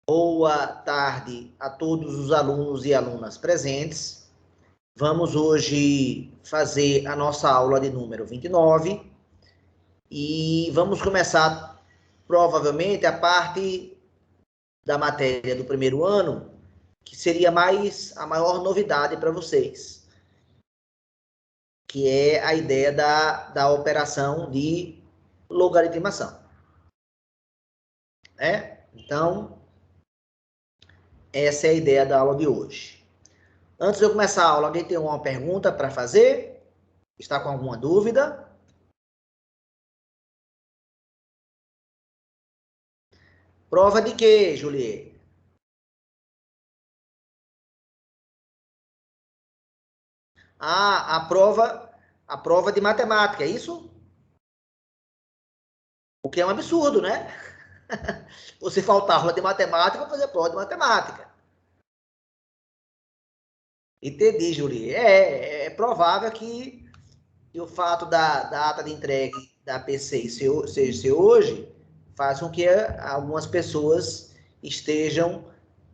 Boa tarde a todos os alunos e alunas presentes. Vamos hoje fazer a nossa aula de número 29 e vamos começar provavelmente a parte da matéria do primeiro ano, que seria a maior novidade para vocês, que é a ideia da operação de logaritmação. Então, essa é a ideia da aula de hoje. Antes de eu começar a aula, alguém tem uma pergunta para fazer? Está com alguma dúvida? Prova de quê, Juliette? Ah, a prova de matemática, é isso? O que é um absurdo, né? Você faltar aula de matemática para fazer prova de matemática. Entendi, Juliette. É provável que o fato da data de entrega da PC ser hoje faz com que algumas pessoas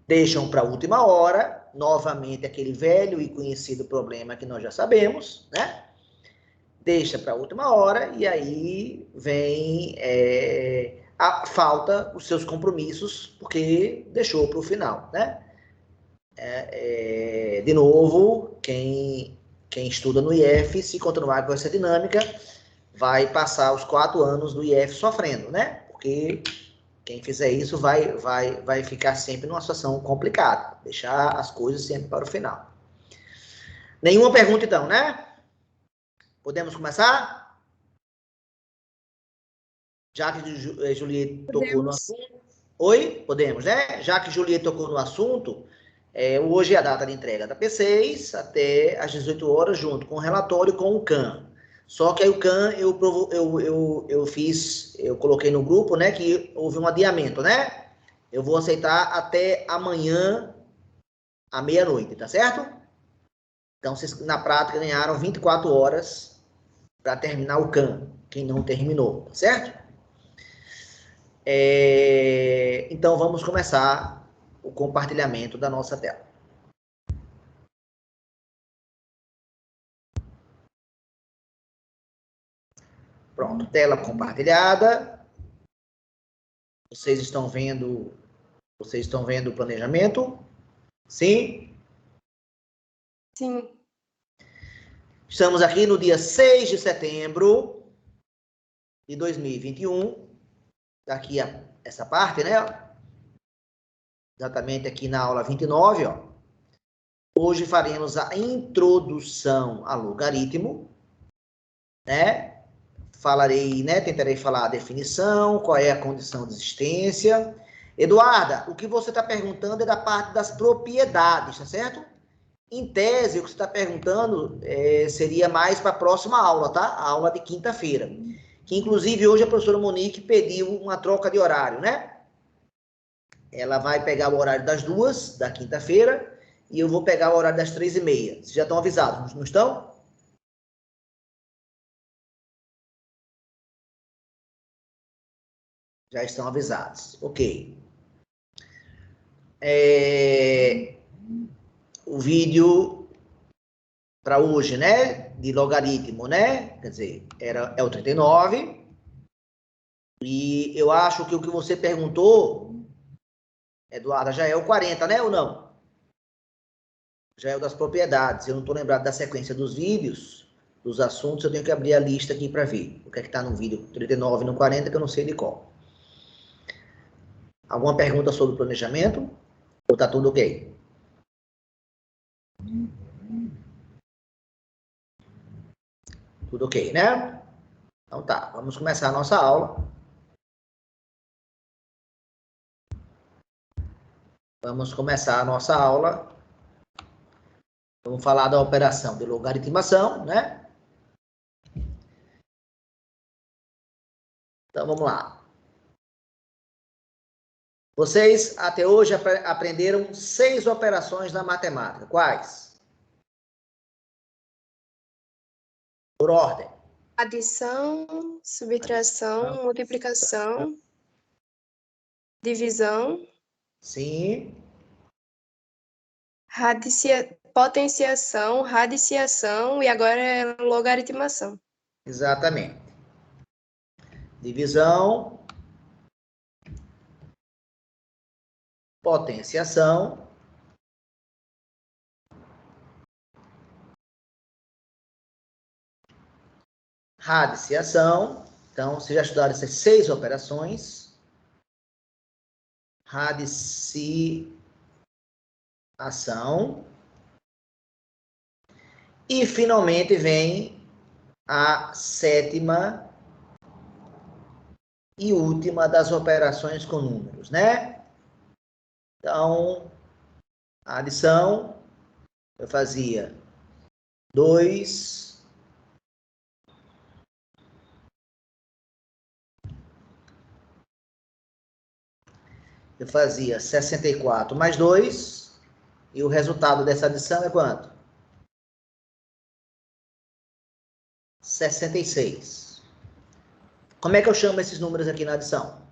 deixam para a última hora, novamente aquele velho e conhecido problema que nós já sabemos, né? Deixa para a última hora e aí vem falta os seus compromissos porque deixou para o final, né? De novo, quem estuda no IF, se continuar com essa dinâmica, vai passar os 4 anos do IF sofrendo, né? Porque quem fizer isso vai ficar sempre numa situação complicada, deixar as coisas sempre para o final. Nenhuma pergunta, então, né? Podemos começar? Já que Juliette tocou no assunto. Oi? Podemos, né? Já que Juliette tocou no assunto, hoje é a data de entrega da P6, até às 18 horas, junto com o relatório com o CAN. Só que aí o CAN eu coloquei no grupo, né, que houve um adiamento, né? Eu vou aceitar até amanhã, à meia-noite, tá certo? Então, vocês, na prática, ganharam 24 horas para terminar o CAN, quem não terminou, tá certo? Então, vamos começar o compartilhamento da nossa tela. Pronto, tela compartilhada. Vocês estão vendo o planejamento? Sim? Sim. Estamos aqui no dia 6 de setembro de 2021. Aqui essa parte, né? Exatamente aqui na aula 29, ó. Hoje faremos a introdução ao logaritmo, né? Falarei, né? Tentarei falar a definição, qual é a condição de existência. Eduarda, o que você está perguntando é da parte das propriedades, tá certo? Em tese, o que você está perguntando seria mais para a próxima aula, tá? A aula de quinta-feira. Que, inclusive, hoje a professora Monique pediu uma troca de horário, né? Ela vai pegar o horário das 2 da quinta-feira e eu vou pegar o horário das 3h30. Vocês já estão avisados, não estão? Já estão avisados. Ok. O vídeo para hoje, né? De logaritmo, né? Quer dizer, é o 39. E eu acho que o que você perguntou, Eduarda, já é o 40, né? Ou não? Já é o das propriedades. Eu não estou lembrado da sequência dos vídeos, dos assuntos. Eu tenho que abrir a lista aqui para ver o que é que está no vídeo 39 e no 40, que eu não sei de qual. Alguma pergunta sobre o planejamento? Ou está tudo ok? Tudo ok, né? Então tá, vamos começar a nossa aula. Vamos começar a nossa aula. Vamos falar da operação de logaritmação, né? Então vamos lá. Vocês até hoje aprenderam 6 operações na matemática. Quais? Por ordem. Adição, subtração, multiplicação, divisão, Sim. potenciação, radiciação e agora é logaritmação. Exatamente. Divisão, potenciação, radiciação. Então, vocês já estudaram essas 6 operações. Radiciação. E, finalmente, vem a 7ª e última das operações com números, né? Então, a adição, eu fazia 2 eu fazia 64 mais 2, e o resultado dessa adição é quanto? 66. Como é que eu chamo esses números aqui na adição?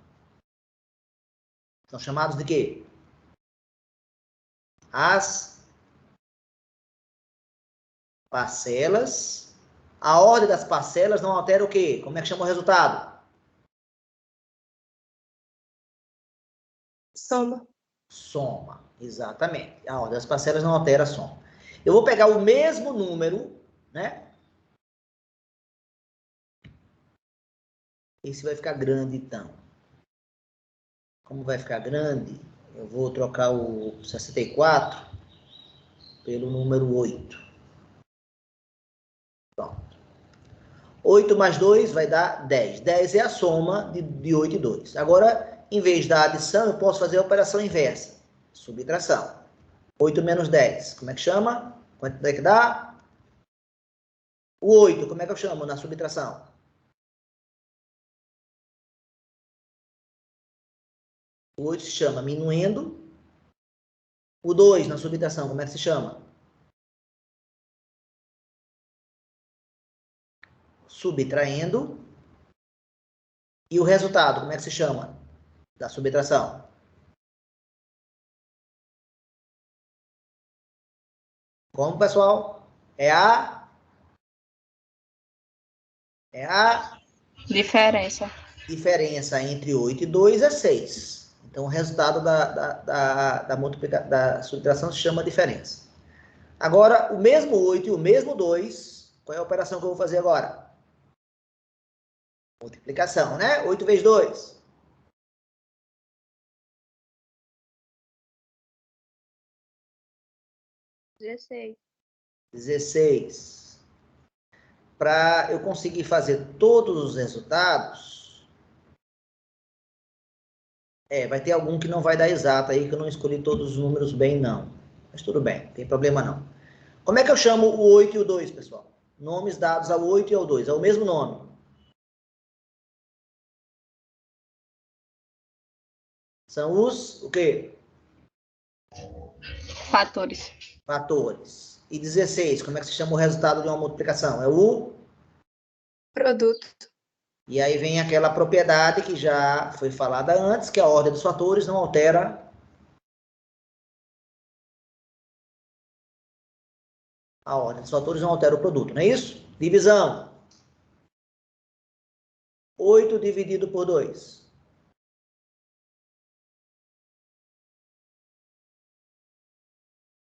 São chamados de quê? As parcelas. A ordem das parcelas não altera o quê? Como é que chama o resultado? Soma. Soma, exatamente. A ordem das parcelas não altera a soma. Eu vou pegar o mesmo número, né? Esse vai ficar grande, então. Como vai ficar grande, eu vou trocar o 64 pelo número 8. Pronto. 8 mais 2 vai dar 10. 10 é a soma de 8 e 2. Agora, em vez da adição, eu posso fazer a operação inversa. Subtração. 8 menos 10. Como é que chama? Quanto é que dá? O 8, como é que eu chamo na subtração? O 8 se chama minuendo. O 2 na subtração, como é que se chama? Subtraindo. E o resultado, como é que se chama? Da subtração. Como, pessoal? É a Diferença. diferença entre 8 e 2 é 6. Então, o resultado da subtração se chama diferença. Agora, o mesmo 8 e o mesmo 2, qual é a operação que eu vou fazer agora? Multiplicação, né? 8 vezes 2. 16. 16. Para eu conseguir fazer todos os resultados, vai ter algum que não vai dar exato aí, que eu não escolhi todos os números bem, não. Mas tudo bem, não tem problema não. Como é que eu chamo o 8 e o 2, pessoal? Nomes dados ao 8 e ao 2. É o mesmo nome. São os, o quê? Fatores. Fatores. E 16, como é que se chama o resultado de uma multiplicação? É o? Produto. E aí vem aquela propriedade que já foi falada antes, que a ordem dos fatores não altera a ordem dos fatores, não altera o produto, não é isso? Divisão. 8 dividido por 2.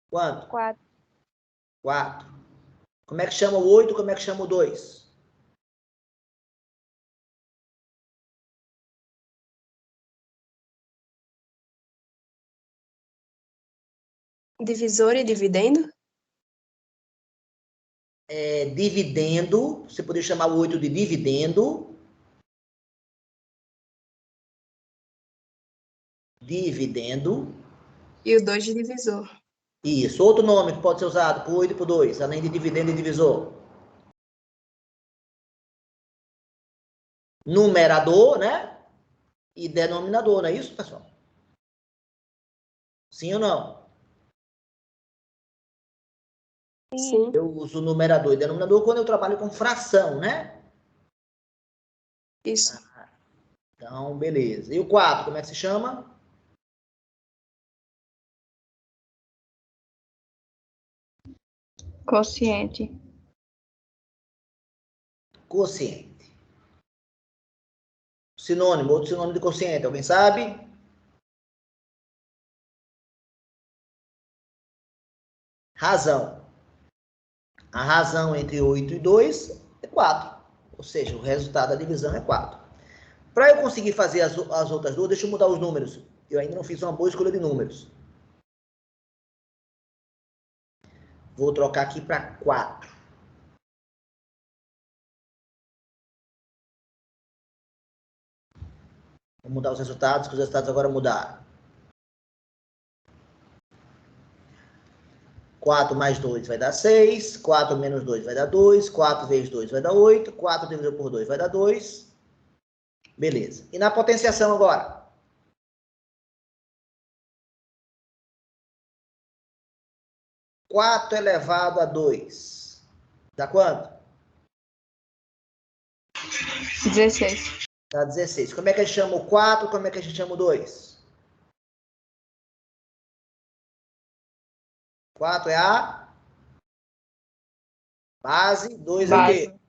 Quanto? 4. 4. Como é que chama o 8? Como é que chama o 2? Divisor e dividendo? Dividendo. Você poderia chamar o 8 de dividendo. Dividendo. E o 2 de divisor. Isso. Outro nome que pode ser usado por 8 e por 2, além de dividendo e divisor. Numerador, né? E denominador, não é isso, pessoal? Sim ou não? Sim. Eu uso numerador e denominador quando eu trabalho com fração, né? Isso. Então, beleza. E o 4, como é que se chama? Quociente. Quociente. Sinônimo, outro sinônimo de quociente, alguém sabe? Razão. A razão entre 8 e 2 é 4. Ou seja, o resultado da divisão é 4. Para eu conseguir fazer as outras duas, deixa eu mudar os números. Eu ainda não fiz uma boa escolha de números. Vou trocar aqui para 4. Vou mudar os resultados, que os resultados agora mudaram. 4 mais 2 vai dar 6. 4 menos 2 vai dar 2. 4 vezes 2 vai dar 8. 4 dividido por 2 vai dar 2. Beleza. E na potenciação agora? Quatro elevado a 2. Dá quanto? 16. Dá 16. Como é que a gente chama o 4? Como é que a gente chama o 2? 4 é a base. 2 é o quê?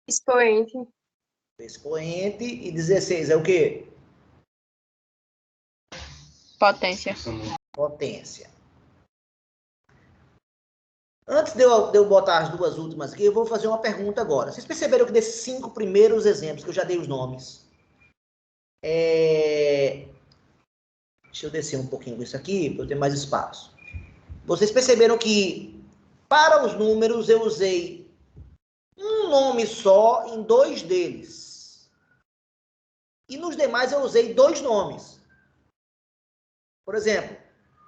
Expoente. Expoente. E 16 é o quê? Potência. Potência. Antes de eu botar as duas últimas aqui, eu vou fazer uma pergunta agora. Vocês perceberam que desses 5 primeiros exemplos, que eu já dei os nomes, deixa eu descer um pouquinho isso aqui, para eu ter mais espaço. Vocês perceberam que, para os números, eu usei um nome só em 2 deles. E nos demais eu usei 2 nomes. Por exemplo,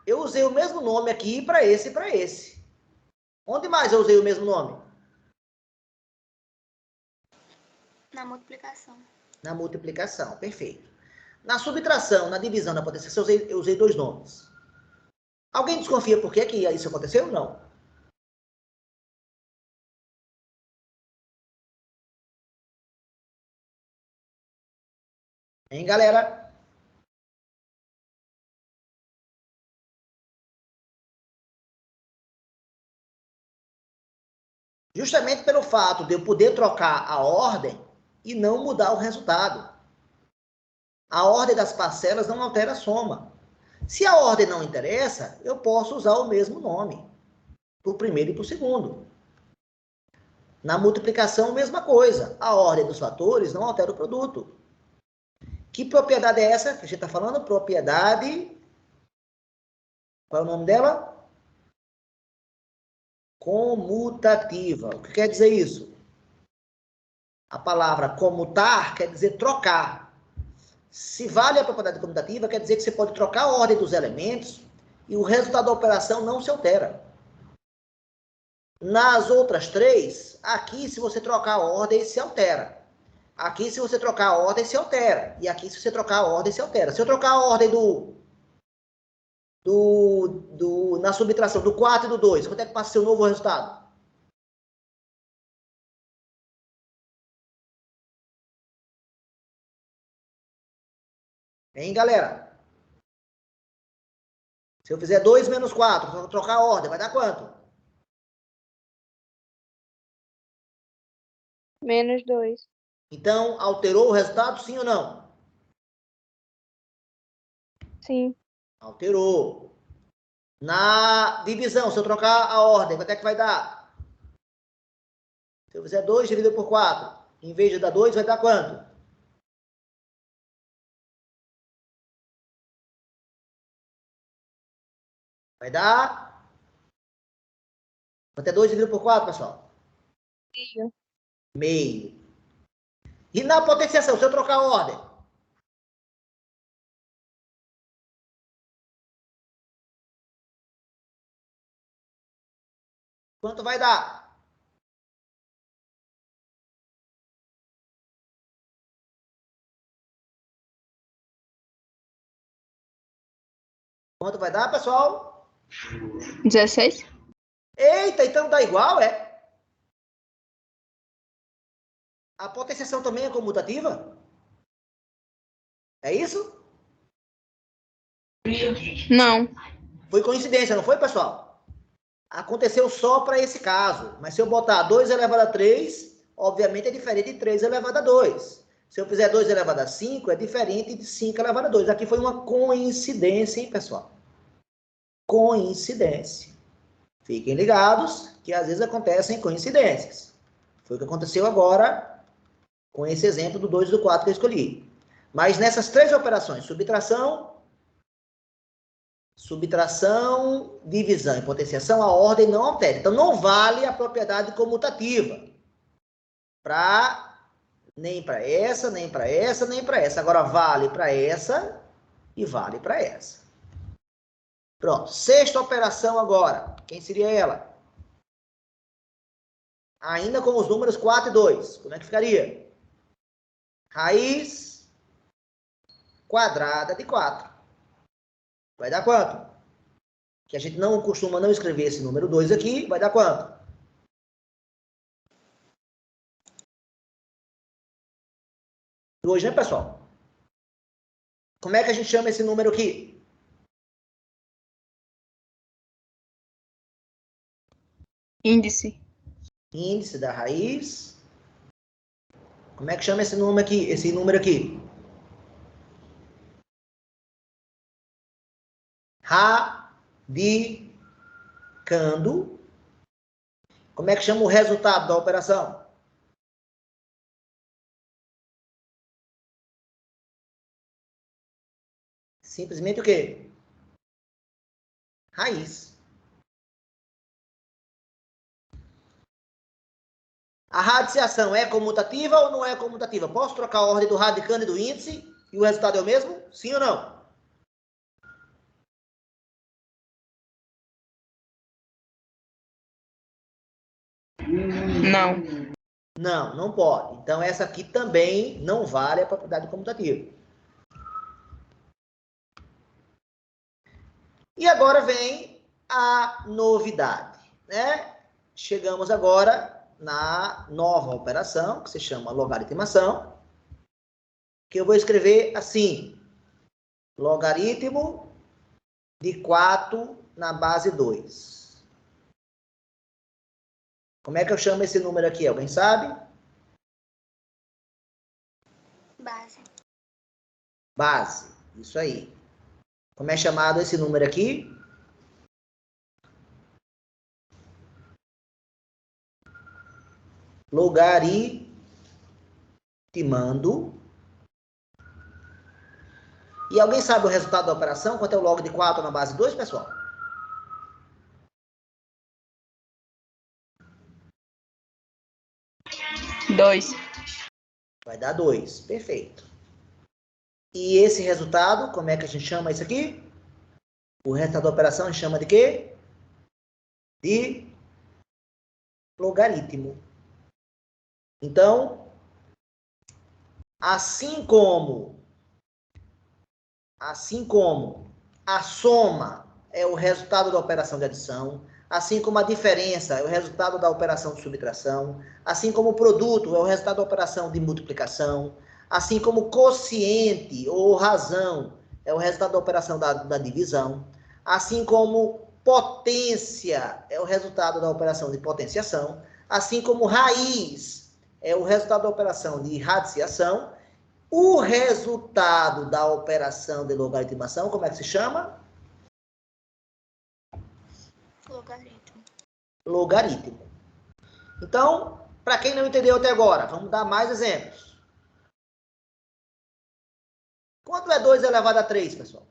eu usei o mesmo nome aqui para esse e para esse. Onde mais eu usei o mesmo nome? Na multiplicação. Na multiplicação, perfeito. Na subtração, na divisão, na potenciação, eu usei 2 nomes. Alguém desconfia por que isso aconteceu ou não? Hein, galera? Justamente pelo fato de eu poder trocar a ordem e não mudar o resultado. A ordem das parcelas não altera a soma. Se a ordem não interessa, eu posso usar o mesmo nome para o primeiro e para o segundo. Na multiplicação, mesma coisa. A ordem dos fatores não altera o produto. Que propriedade é essa que a gente está falando? Propriedade... Qual é o nome dela? Comutativa. O que quer dizer isso? A palavra comutar quer dizer trocar. Se vale a propriedade comutativa, quer dizer que você pode trocar a ordem dos elementos e o resultado da operação não se altera. Nas outras 3, aqui, se você trocar a ordem, se altera. Aqui, se você trocar a ordem, se altera. E aqui, se você trocar a ordem, se altera. Se eu trocar a ordem na subtração do 4 e do 2, quanto é que passa a ser o novo resultado? Hein, galera? Se eu fizer 2 menos 4, vou trocar a ordem, vai dar quanto? Menos 2. Então, alterou o resultado, sim ou não? Sim. Alterou. Na divisão, se eu trocar a ordem, quanto é que vai dar? Se eu fizer 2 dividido por 4, em vez de dar 2, vai dar quanto? Vai dar... Quanto é 2 dividido por 4, pessoal? Meio. Meio. E na potenciação, se eu trocar a ordem? Quanto vai dar? Quanto vai dar, pessoal? 16. Eita, então dá igual, é? A potenciação também é comutativa? É isso? Não. Foi coincidência, não foi, pessoal? Aconteceu só para esse caso. Mas se eu botar 2 elevado a 3, obviamente é diferente de 3 elevado a 2. Se eu fizer 2 elevado a 5, é diferente de 5 elevado a 2. Aqui foi uma coincidência, hein, pessoal? Coincidência. Fiquem ligados que às vezes acontecem coincidências. Foi o que aconteceu agora com esse exemplo do 2 e do 4 que eu escolhi. Mas nessas 3 operações, subtração, divisão e potenciação, a ordem não altera. Então, não vale a propriedade comutativa nem para essa, nem para essa, nem para essa. Agora, vale para essa e vale para essa. Pronto. Sexta operação agora. Quem seria ela? Ainda com os números 4 e 2. Como é que ficaria? Raiz quadrada de 4. Vai dar quanto? Que a gente não costuma não escrever esse número 2 aqui. Vai dar quanto? 2, né, pessoal? Como é que a gente chama esse número aqui? Índice. Índice da raiz. Como é que chama esse número aqui? Esse número aqui? Radicando. Como é que chama o resultado da operação? Simplesmente o quê? Raiz. A radiciação é comutativa ou não é comutativa? Posso trocar a ordem do radicando e do índice e o resultado é o mesmo? Sim ou não? Não. Não, não pode. Então, essa aqui também não vale a propriedade comutativa. E agora vem a novidade, né? Chegamos agora na nova operação, que se chama logaritmação, que eu vou escrever assim: logaritmo de 4 na base 2. Como é que eu chamo esse número aqui? Alguém sabe? Base. Base. Isso aí. Como é chamado esse número aqui? Logaritmando. E alguém sabe o resultado da operação? Quanto é o log de 4 na base 2, pessoal? Dois. Vai dar 2. Perfeito. E esse resultado, como é que a gente chama isso aqui? O resultado da operação a gente chama de quê? De logaritmo. Então, assim como a soma é o resultado da operação de adição, assim como a diferença é o resultado da operação de subtração, assim como o produto é o resultado da operação de multiplicação, assim como o quociente ou razão é o resultado da operação da divisão, assim como potência é o resultado da operação de potenciação, assim como raiz é o resultado da operação de radiciação. O resultado da operação de logaritmação, como é que se chama? Logaritmo. Logaritmo. Então, para quem não entendeu até agora, vamos dar mais exemplos. Quanto é 2 elevado a 3, pessoal?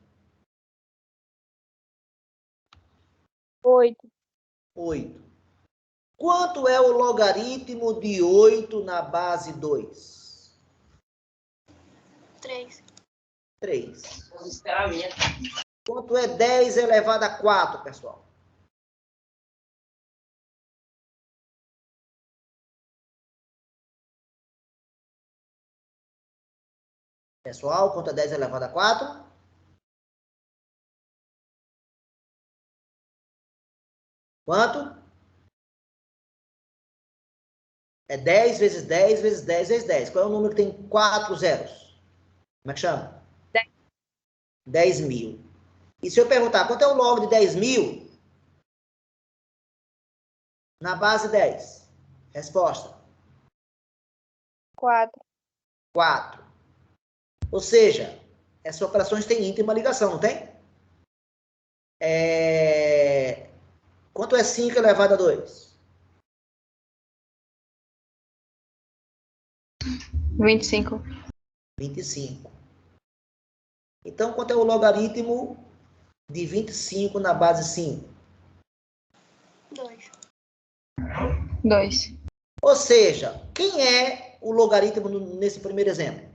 8. 8. Quanto é o logaritmo de 8 na base 2? 3. 3. Quanto é 10 elevado a 4, pessoal? Pessoal, quanto é 10 elevado a 4? Quanto? É 10 vezes 10 vezes 10 vezes 10. Qual é o número que tem 4 zeros? Como é que chama? 10 mil. E se eu perguntar quanto é o log de 10 mil? Na base 10. Resposta. 4. 4. Ou seja, essas operações têm íntima ligação, não tem? Quanto é 5 elevado a 2? 25. 25. Então, quanto é o logaritmo de 25 na base 5? 2. 2. Ou seja, quem é o logaritmo nesse primeiro exemplo?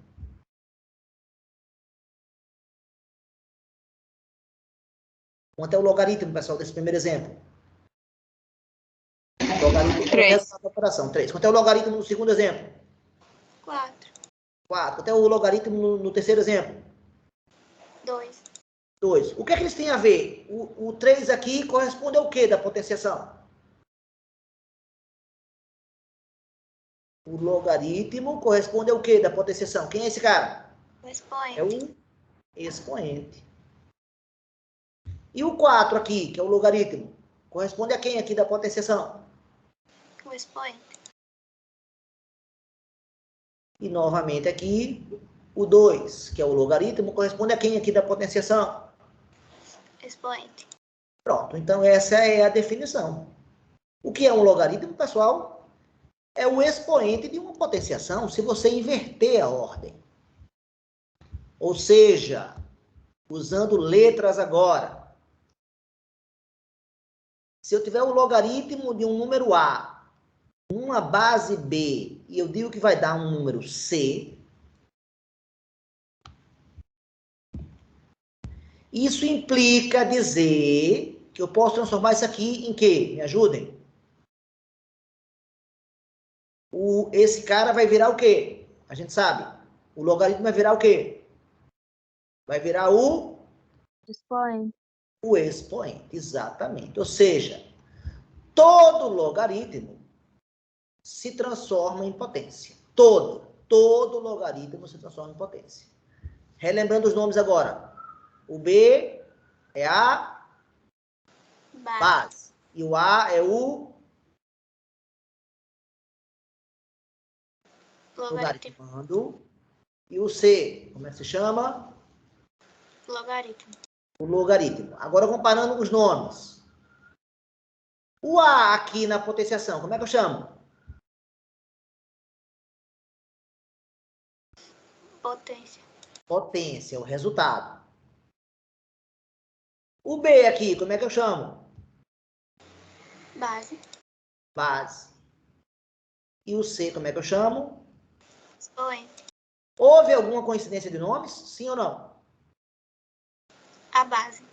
Quanto é o logaritmo, pessoal, desse primeiro exemplo? Logaritmo 3. da operação, 3. Quanto é o logaritmo no segundo exemplo? 4. 4. Quanto é o logaritmo no terceiro exemplo? 2. 2. O que é que eles têm a ver? O 3 aqui corresponde ao quê da potenciação? O logaritmo corresponde ao quê da potenciação? Quem é esse cara? O expoente. É o expoente. E o 4 aqui, que é o logaritmo, corresponde a quem aqui da potenciação? O expoente. E novamente aqui, o 2, que é o logaritmo, corresponde a quem aqui da potenciação? Expoente. Pronto, então essa é a definição. O que é um logaritmo, pessoal? É o expoente de uma potenciação se você inverter a ordem. Ou seja, usando letras agora, se eu tiver o logaritmo de um número A, uma base B, e eu digo que vai dar um número C, isso implica dizer que eu posso transformar isso aqui em quê? Me ajudem. Esse cara vai virar o quê? A gente sabe. O logaritmo vai virar o quê? Vai virar o Expoente. expoente, exatamente. Ou seja, todo logaritmo se transforma em potência. Todo logaritmo se transforma em potência. Relembrando os nomes agora. O B é a base. E o A é o logaritmando. E o C, como é que se chama? Logaritmo. O logaritmo. Agora comparando os nomes. O A aqui na potenciação, como é que eu chamo? Potência. Potência, o resultado. O B aqui, como é que eu chamo? Base. Base. E o C, como é que eu chamo? Expoente. Houve alguma coincidência de nomes? Sim ou não? A base.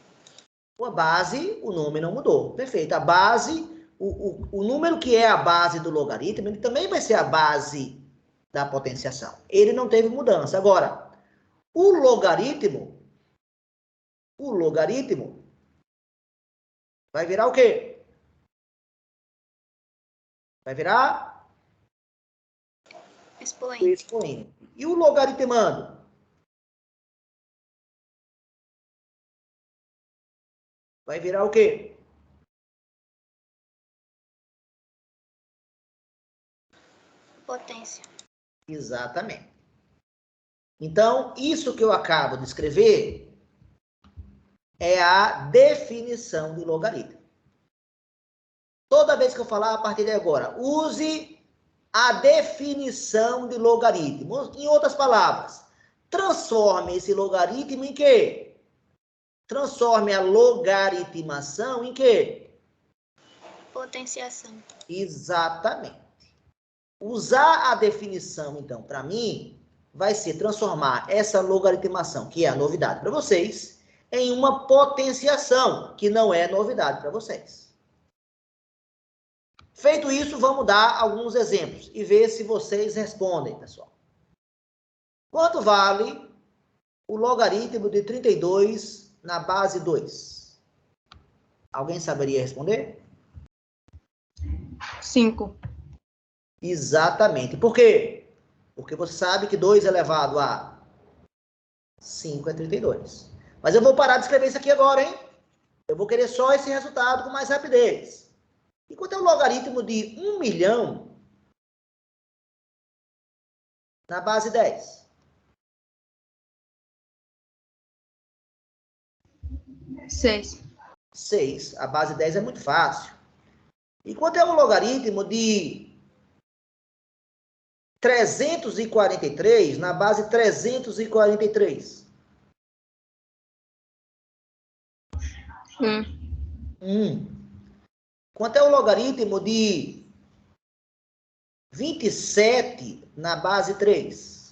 A base, o nome não mudou. Perfeito. A base, o número que é a base do logaritmo, ele também vai ser a base da potenciação. Ele não teve mudança. Agora, o logaritmo vai virar o quê? Vai virar o Expoente. expoente. E o logaritmando? Vai virar o quê? Potência. Exatamente. Então, isso que eu acabo de escrever é a definição do logaritmo. Toda vez que eu falar a partir de agora, use a definição de logaritmo. Em outras palavras, transforme esse logaritmo em quê? Transforme a logaritmação em quê? Potenciação. Exatamente. Usar a definição, então, para mim, vai ser transformar essa logaritmação, que é a novidade para vocês, em uma potenciação, que não é novidade para vocês. Feito isso, vamos dar alguns exemplos e ver se vocês respondem, pessoal. Quanto vale o logaritmo de 32 na base 2? Alguém saberia responder? 5. Exatamente. Por quê? Porque você sabe que 2 elevado a 5 é 32. Mas eu vou parar de escrever isso aqui agora, hein? Eu vou querer só esse resultado com mais rapidez. E quanto é o logaritmo de 1 milhão na base 10? 6. 6. A base 10 é muito fácil. E quanto é o logaritmo de 343 na base 343? 1. Quanto é o logaritmo de 27 na base 3?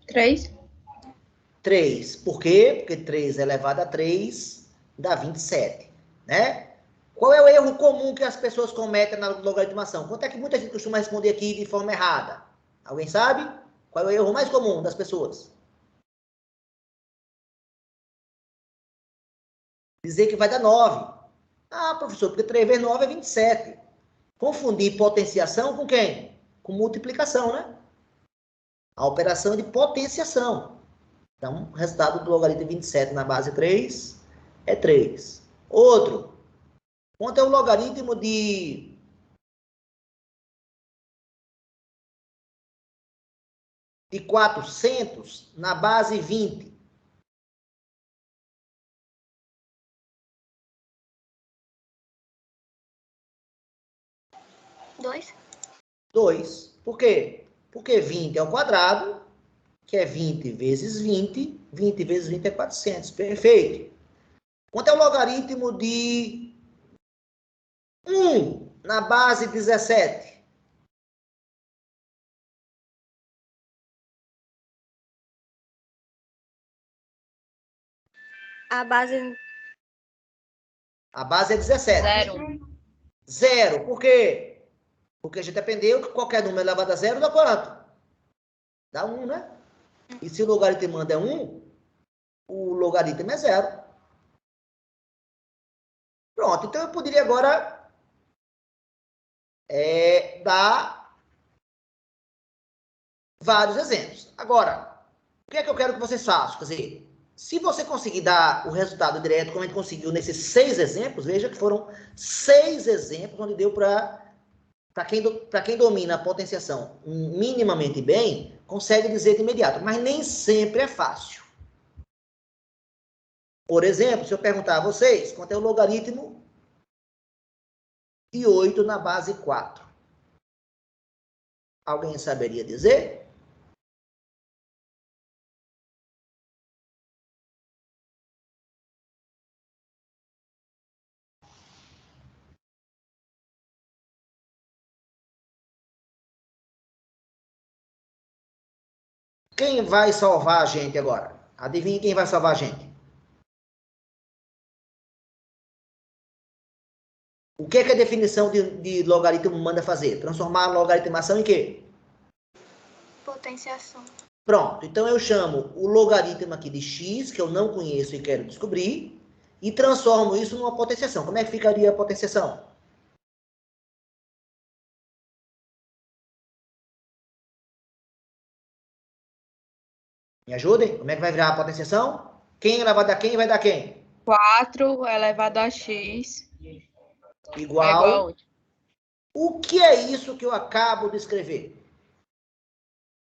3. 3. Por quê? Porque 3 elevado a 3 dá 27, né? Qual é o erro comum que as pessoas cometem na logaritmação? Quanto é que muita gente costuma responder aqui de forma errada? Alguém sabe? Qual é o erro mais comum das pessoas? Dizer que vai dar 9. Ah, professor, porque 3 vezes 9 é 27. Confundir potenciação com quem? Com multiplicação, né? A operação de potenciação. Então, o resultado do logaritmo de 27 na base 3 é 3. Outro. Quanto é o logaritmo de 400 na base 20? 2. 2. Por quê? Porque 20 é o quadrado, que é 20 vezes 20. 20 vezes 20 é 400. Perfeito. Quanto é o logaritmo de 1 na base 17? A base A base é 17. 0. 0. Por quê? Porque a gente aprendeu que qualquer número elevado a 0 dá quanto? Dá 1, né? E se o logaritmo é 1, o logaritmo é 0. Pronto, então eu poderia agora dar vários exemplos. Agora, o que é que eu quero que vocês façam? Quer dizer, se você conseguir dar o resultado direto, como a gente conseguiu nesses 6 exemplos, veja que foram 6 exemplos onde deu para quem domina a potenciação minimamente bem, consegue dizer de imediato, mas nem sempre é fácil. Por exemplo, se eu perguntar a vocês, quanto é o logaritmo de 8 na base 4? Alguém saberia dizer? Quem vai salvar a gente agora? Adivinhe quem vai salvar a gente? O que é que a definição de logaritmo manda fazer? Transformar a logaritmação em quê? Potenciação. Pronto, então eu chamo o logaritmo aqui de x, que eu não conheço e quero descobrir, e transformo isso numa potenciação. Como é que ficaria a potenciação? Me ajudem? Como é que vai virar a potenciação? Quem elevado a quem vai dar quem? 4 elevado a x é igual a Igual. 8. O que é isso que eu acabo de escrever?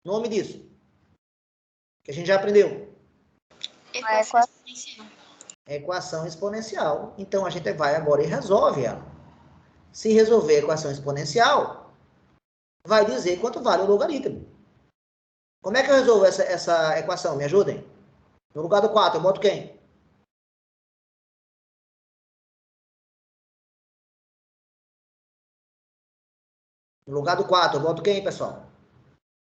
Nome disso. Que a gente já aprendeu. Equação exponencial. Equação exponencial. Então, a gente vai agora e resolve ela. Se resolver a equação exponencial, vai dizer quanto vale o logaritmo. Como é que eu resolvo essa equação? Me ajudem. No lugar do 4, eu boto quem? No lugar do 4, eu boto quem, pessoal?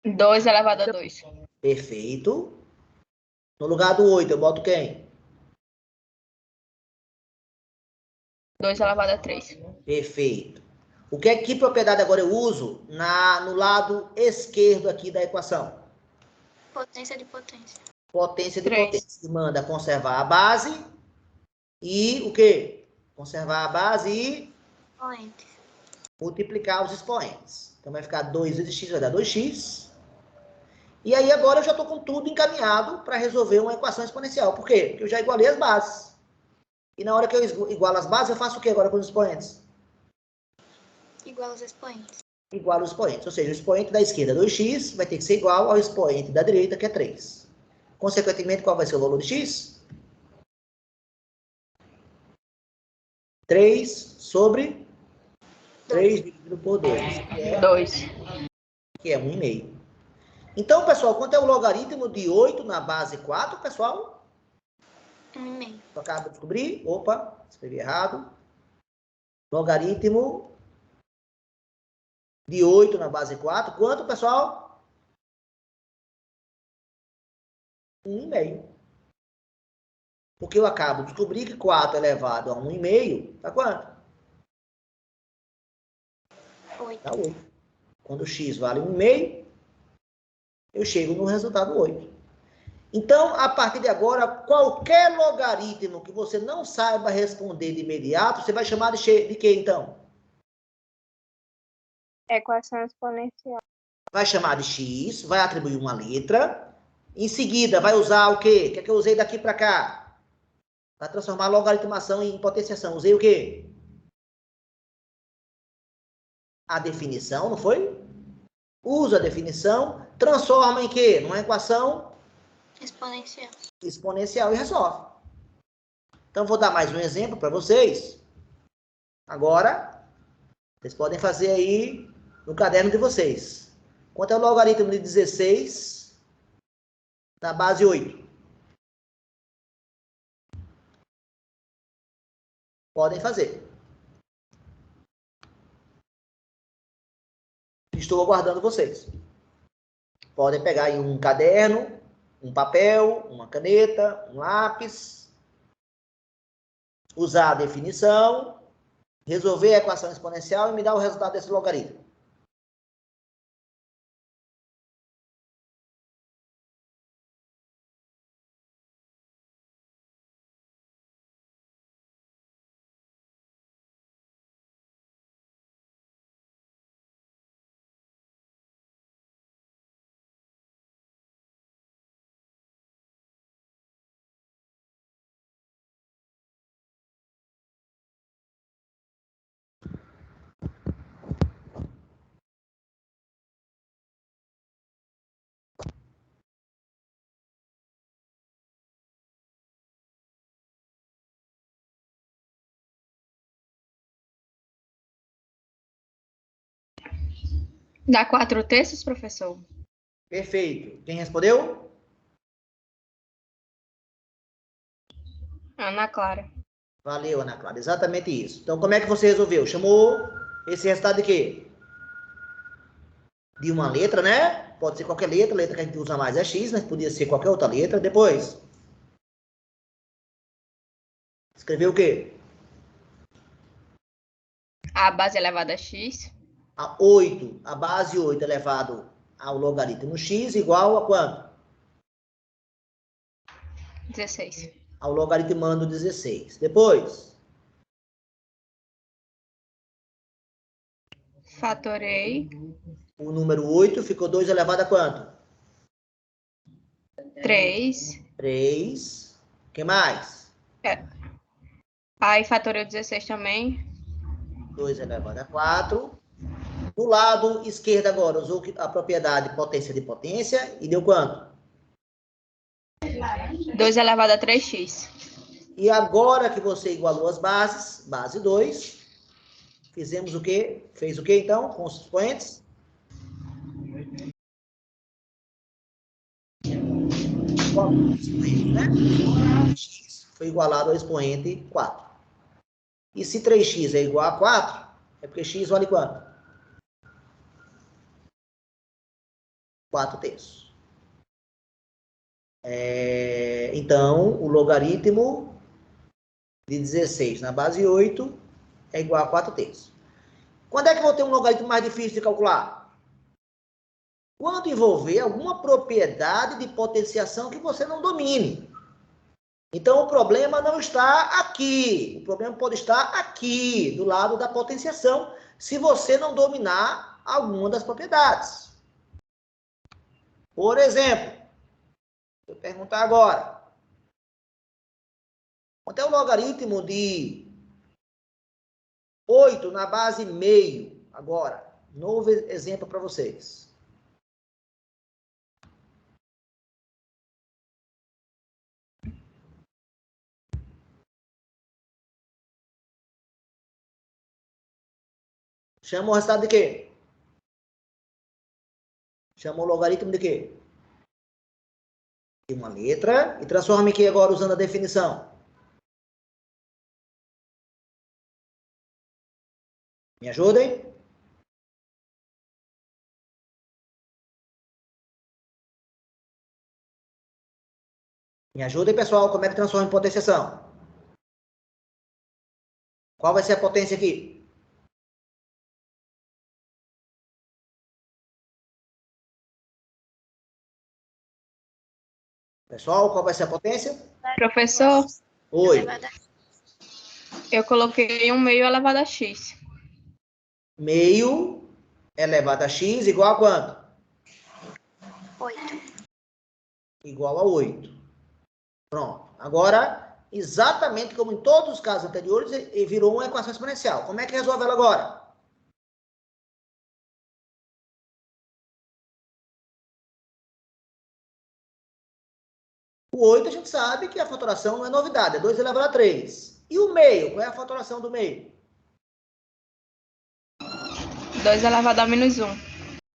2 elevado a 2. Perfeito. No lugar do 8, eu boto quem? 2 elevado a 3. Perfeito. Que propriedade agora eu uso no lado esquerdo aqui da equação? Potência de potência. Potência de 3. potência. Que manda conservar a base e o quê? Conservar a base e Expoentes. multiplicar os expoentes. Então vai ficar 2 vezes x vai dar 2x. E aí agora eu já estou com tudo encaminhado para resolver uma equação exponencial. Por quê? Porque eu já igualei as bases. E na hora que eu igualo as bases, eu faço o que agora com os expoentes? Igual aos expoentes. Igualo os expoentes. Ou seja, o expoente da esquerda, 2x, vai ter que ser igual ao expoente da direita, que é 3. Consequentemente, qual vai ser o valor de x? 3 sobre 3 dividido por 2, que é 1,5. Então, pessoal, quanto é o logaritmo de 8 na base 4, pessoal? 1,5. Eu acabo de descobrir. Opa, escrevi errado. Logaritmo de 8 na base 4. Quanto, pessoal? 1,5. Porque eu acabo de descobrir que 4 elevado a 1,5 dá quanto? 8. Dá 8. Quando x vale 1,5, eu chego no resultado 8. Então, a partir de agora, qualquer logaritmo que você não saiba responder de imediato, você vai chamar de quê, então? Equação exponencial. Vai chamar de x, vai atribuir uma letra. Em seguida, vai usar o quê? O que é que eu usei daqui para cá? Para transformar a logaritmação em potenciação. Usei o quê? A definição, não foi? Usa a definição, transforma em quê? Numa equação Exponencial. exponencial e resolve. Então, vou dar mais um exemplo para vocês. Agora, vocês podem fazer aí no caderno de vocês. Quanto é o logaritmo de 16 na base 8? Podem fazer. Estou aguardando vocês. Podem pegar aí um caderno, um papel, uma caneta, um lápis, usar a definição, resolver a equação exponencial e me dar o resultado desse logaritmo. Dá 4/3, professor? Perfeito. Quem respondeu? Ana Clara. Valeu, Ana Clara. Exatamente isso. Então, como é que você resolveu? Chamou esse resultado de quê? De uma letra, né? Pode ser qualquer letra. A letra que a gente usa mais é x, mas podia ser qualquer outra letra. Depois, escreveu o quê? A base elevada a x. A 8, a base 8 elevado ao logaritmo x igual a quanto? 16. Ao logaritmando 16. Depois, Fatorei. o número 8 ficou 2 elevado a quanto? 3. 3. O que mais? Aí fatorei o 16 também. 2 elevado a 4. Do lado esquerdo agora, usou a propriedade potência de potência e deu quanto? 2 elevado a 3x. E agora que você igualou as bases, base 2, fizemos o quê? Fez o quê, então, com os expoentes? Né? X foi igualado ao expoente 4. E se 3x é igual a 4, é porque x vale quanto? 4/3. Então, o logaritmo de 16 na base 8 é igual a 4/3. Quando é que eu vou ter um logaritmo mais difícil de calcular? Quando envolver alguma propriedade de potenciação que você não domine. Então, o problema não está aqui. O problema pode estar aqui, do lado da potenciação, se você não dominar alguma das propriedades. Por exemplo, vou perguntar agora. Quanto é o logaritmo de 8 na base meio? Agora, novo exemplo para vocês. Chama o resultado de quê? Chama o logaritmo de quê? De uma letra. E transforma em quê agora usando a definição? Me ajudem? Me ajudem, pessoal. Como é que transforma em potenciação? Qual vai ser a potência aqui? Pessoal, qual vai ser a potência? Professor, Oi. Elevado a eu coloquei 1 meio elevado a x. Meio elevado a x igual a quanto? 8. Igual a 8. Pronto. Agora, exatamente como em todos os casos anteriores, ele virou uma equação exponencial. Como é que resolve ela agora? O 8 a gente sabe que a fatoração não é novidade, é 2 elevado a 3. E o meio? Qual é a fatoração do meio? 2 elevado a menos 1.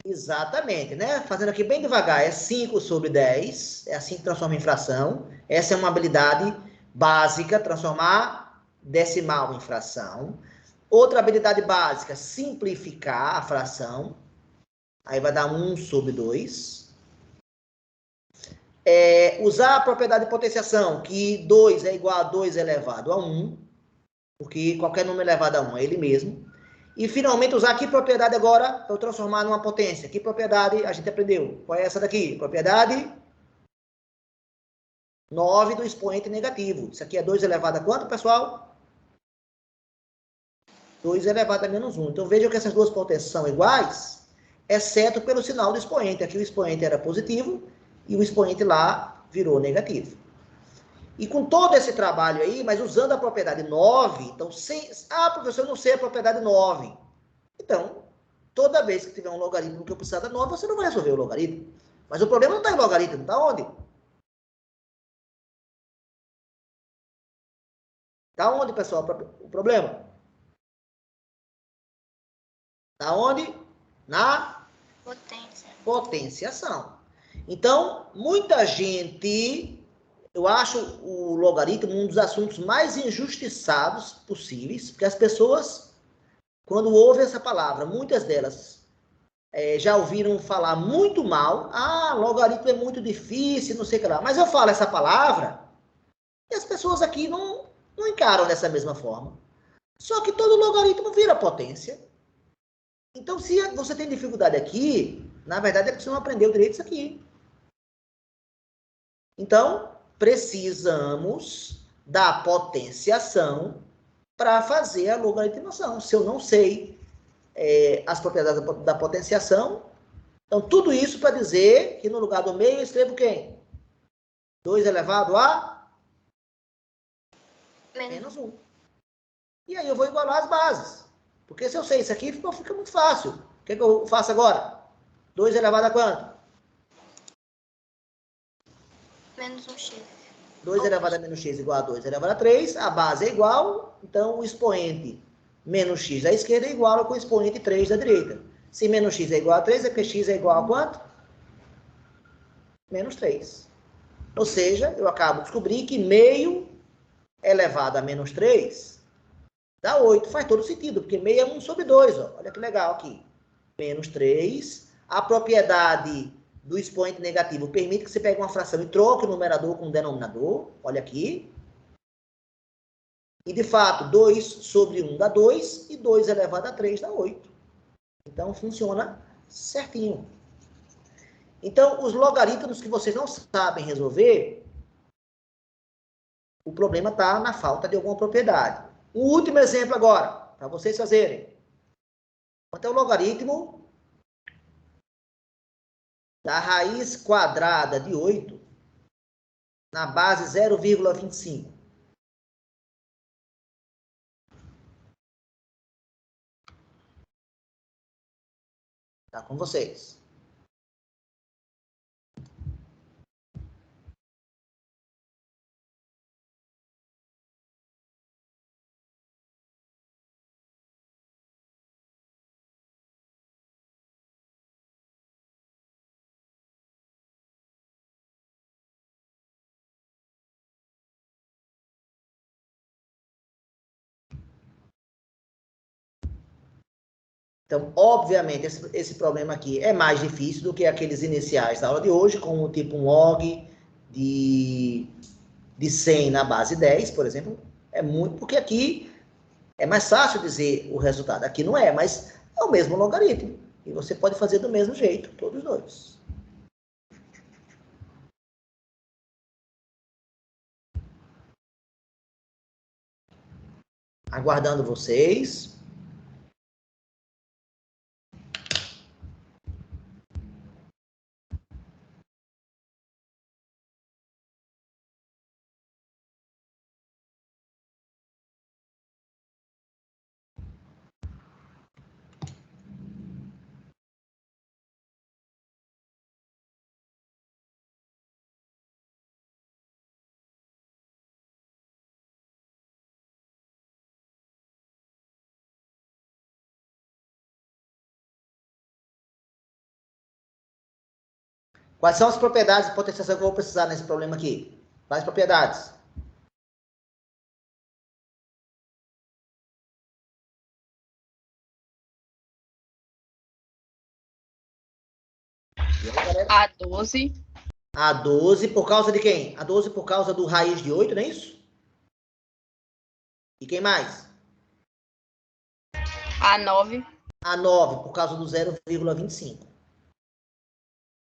Exatamente, né? Fazendo aqui bem devagar, é 5 sobre 10, é assim que transforma em fração. Essa é uma habilidade básica, transformar decimal em fração. Outra habilidade básica, simplificar a fração. Aí vai dar 1 sobre 2. Usar a propriedade de potenciação, que 2 é igual a 2 elevado a 1, porque qualquer número elevado a 1 é ele mesmo. E, finalmente, usar que propriedade agora para eu transformar numa potência? Que propriedade a gente aprendeu? Qual é essa daqui? Propriedade 9 do expoente negativo. Isso aqui é 2 elevado a quanto, pessoal? 2 elevado a menos 1. Então, vejam que essas duas potências são iguais, exceto pelo sinal do expoente. Aqui o expoente era positivo e o expoente lá virou negativo. E com todo esse trabalho aí, mas usando a propriedade 9, então, professor, eu não sei a propriedade 9. Então, toda vez que tiver um logaritmo que eu precisar da 9, você não vai resolver o logaritmo. Mas o problema não está em logaritmo, está onde? Está onde, pessoal, o problema? Está onde? Na potência. potenciação. Então, muita gente, eu acho o logaritmo um dos assuntos mais injustiçados possíveis, porque as pessoas, quando ouvem essa palavra, muitas delas já ouviram falar muito mal. Ah, logaritmo é muito difícil, não sei o que lá. Mas eu falo essa palavra e as pessoas aqui não encaram dessa mesma forma. Só que todo logaritmo vira potência. Então, se você tem dificuldade aqui, na verdade é porque você não aprendeu direito isso aqui. Então, precisamos da potenciação para fazer a logaritmação. Se eu não sei as propriedades da potenciação, então tudo isso para dizer que no lugar do meio eu escrevo quem? 2 elevado a menos 1. E aí eu vou igualar as bases. Porque se eu sei isso aqui, fica muito fácil. O que eu faço agora? 2 elevado a quanto? Menos 1x. 2 elevado a menos x igual a 2 elevado a 3. A base é igual, então o expoente menos x da esquerda é igual com o expoente 3 da direita. Se menos x é igual a 3, é porque x é igual a quanto? Menos 3. Ou seja, eu acabo de descobrir que meio elevado a menos 3 dá 8. Faz todo sentido, porque meio é 1 sobre 2. Ó. Olha que legal aqui. Menos 3. A propriedade do expoente negativo permite que você pegue uma fração e troque o numerador com o denominador. Olha aqui. E, de fato, 2 sobre 1 dá 2 e 2 elevado a 3 dá 8. Então, funciona certinho. Então, os logaritmos que vocês não sabem resolver, o problema está na falta de alguma propriedade. O último exemplo agora, para vocês fazerem. Quanto é o logaritmo da raiz quadrada de 8 na base 0,25. Tá com vocês. Então, obviamente, esse problema aqui é mais difícil do que aqueles iniciais da aula de hoje, como tipo um log de 100 na base 10, por exemplo. É muito, porque aqui é mais fácil dizer o resultado. Aqui não é, mas é o mesmo logaritmo. E você pode fazer do mesmo jeito, todos dois. Aguardando vocês. Quais são as propriedades de potenciação que eu vou precisar nesse problema aqui? Quais propriedades? A12. A12 por causa de quem? A12 por causa do raiz de 8, não é isso? E quem mais? A9. A9 por causa do 0,25.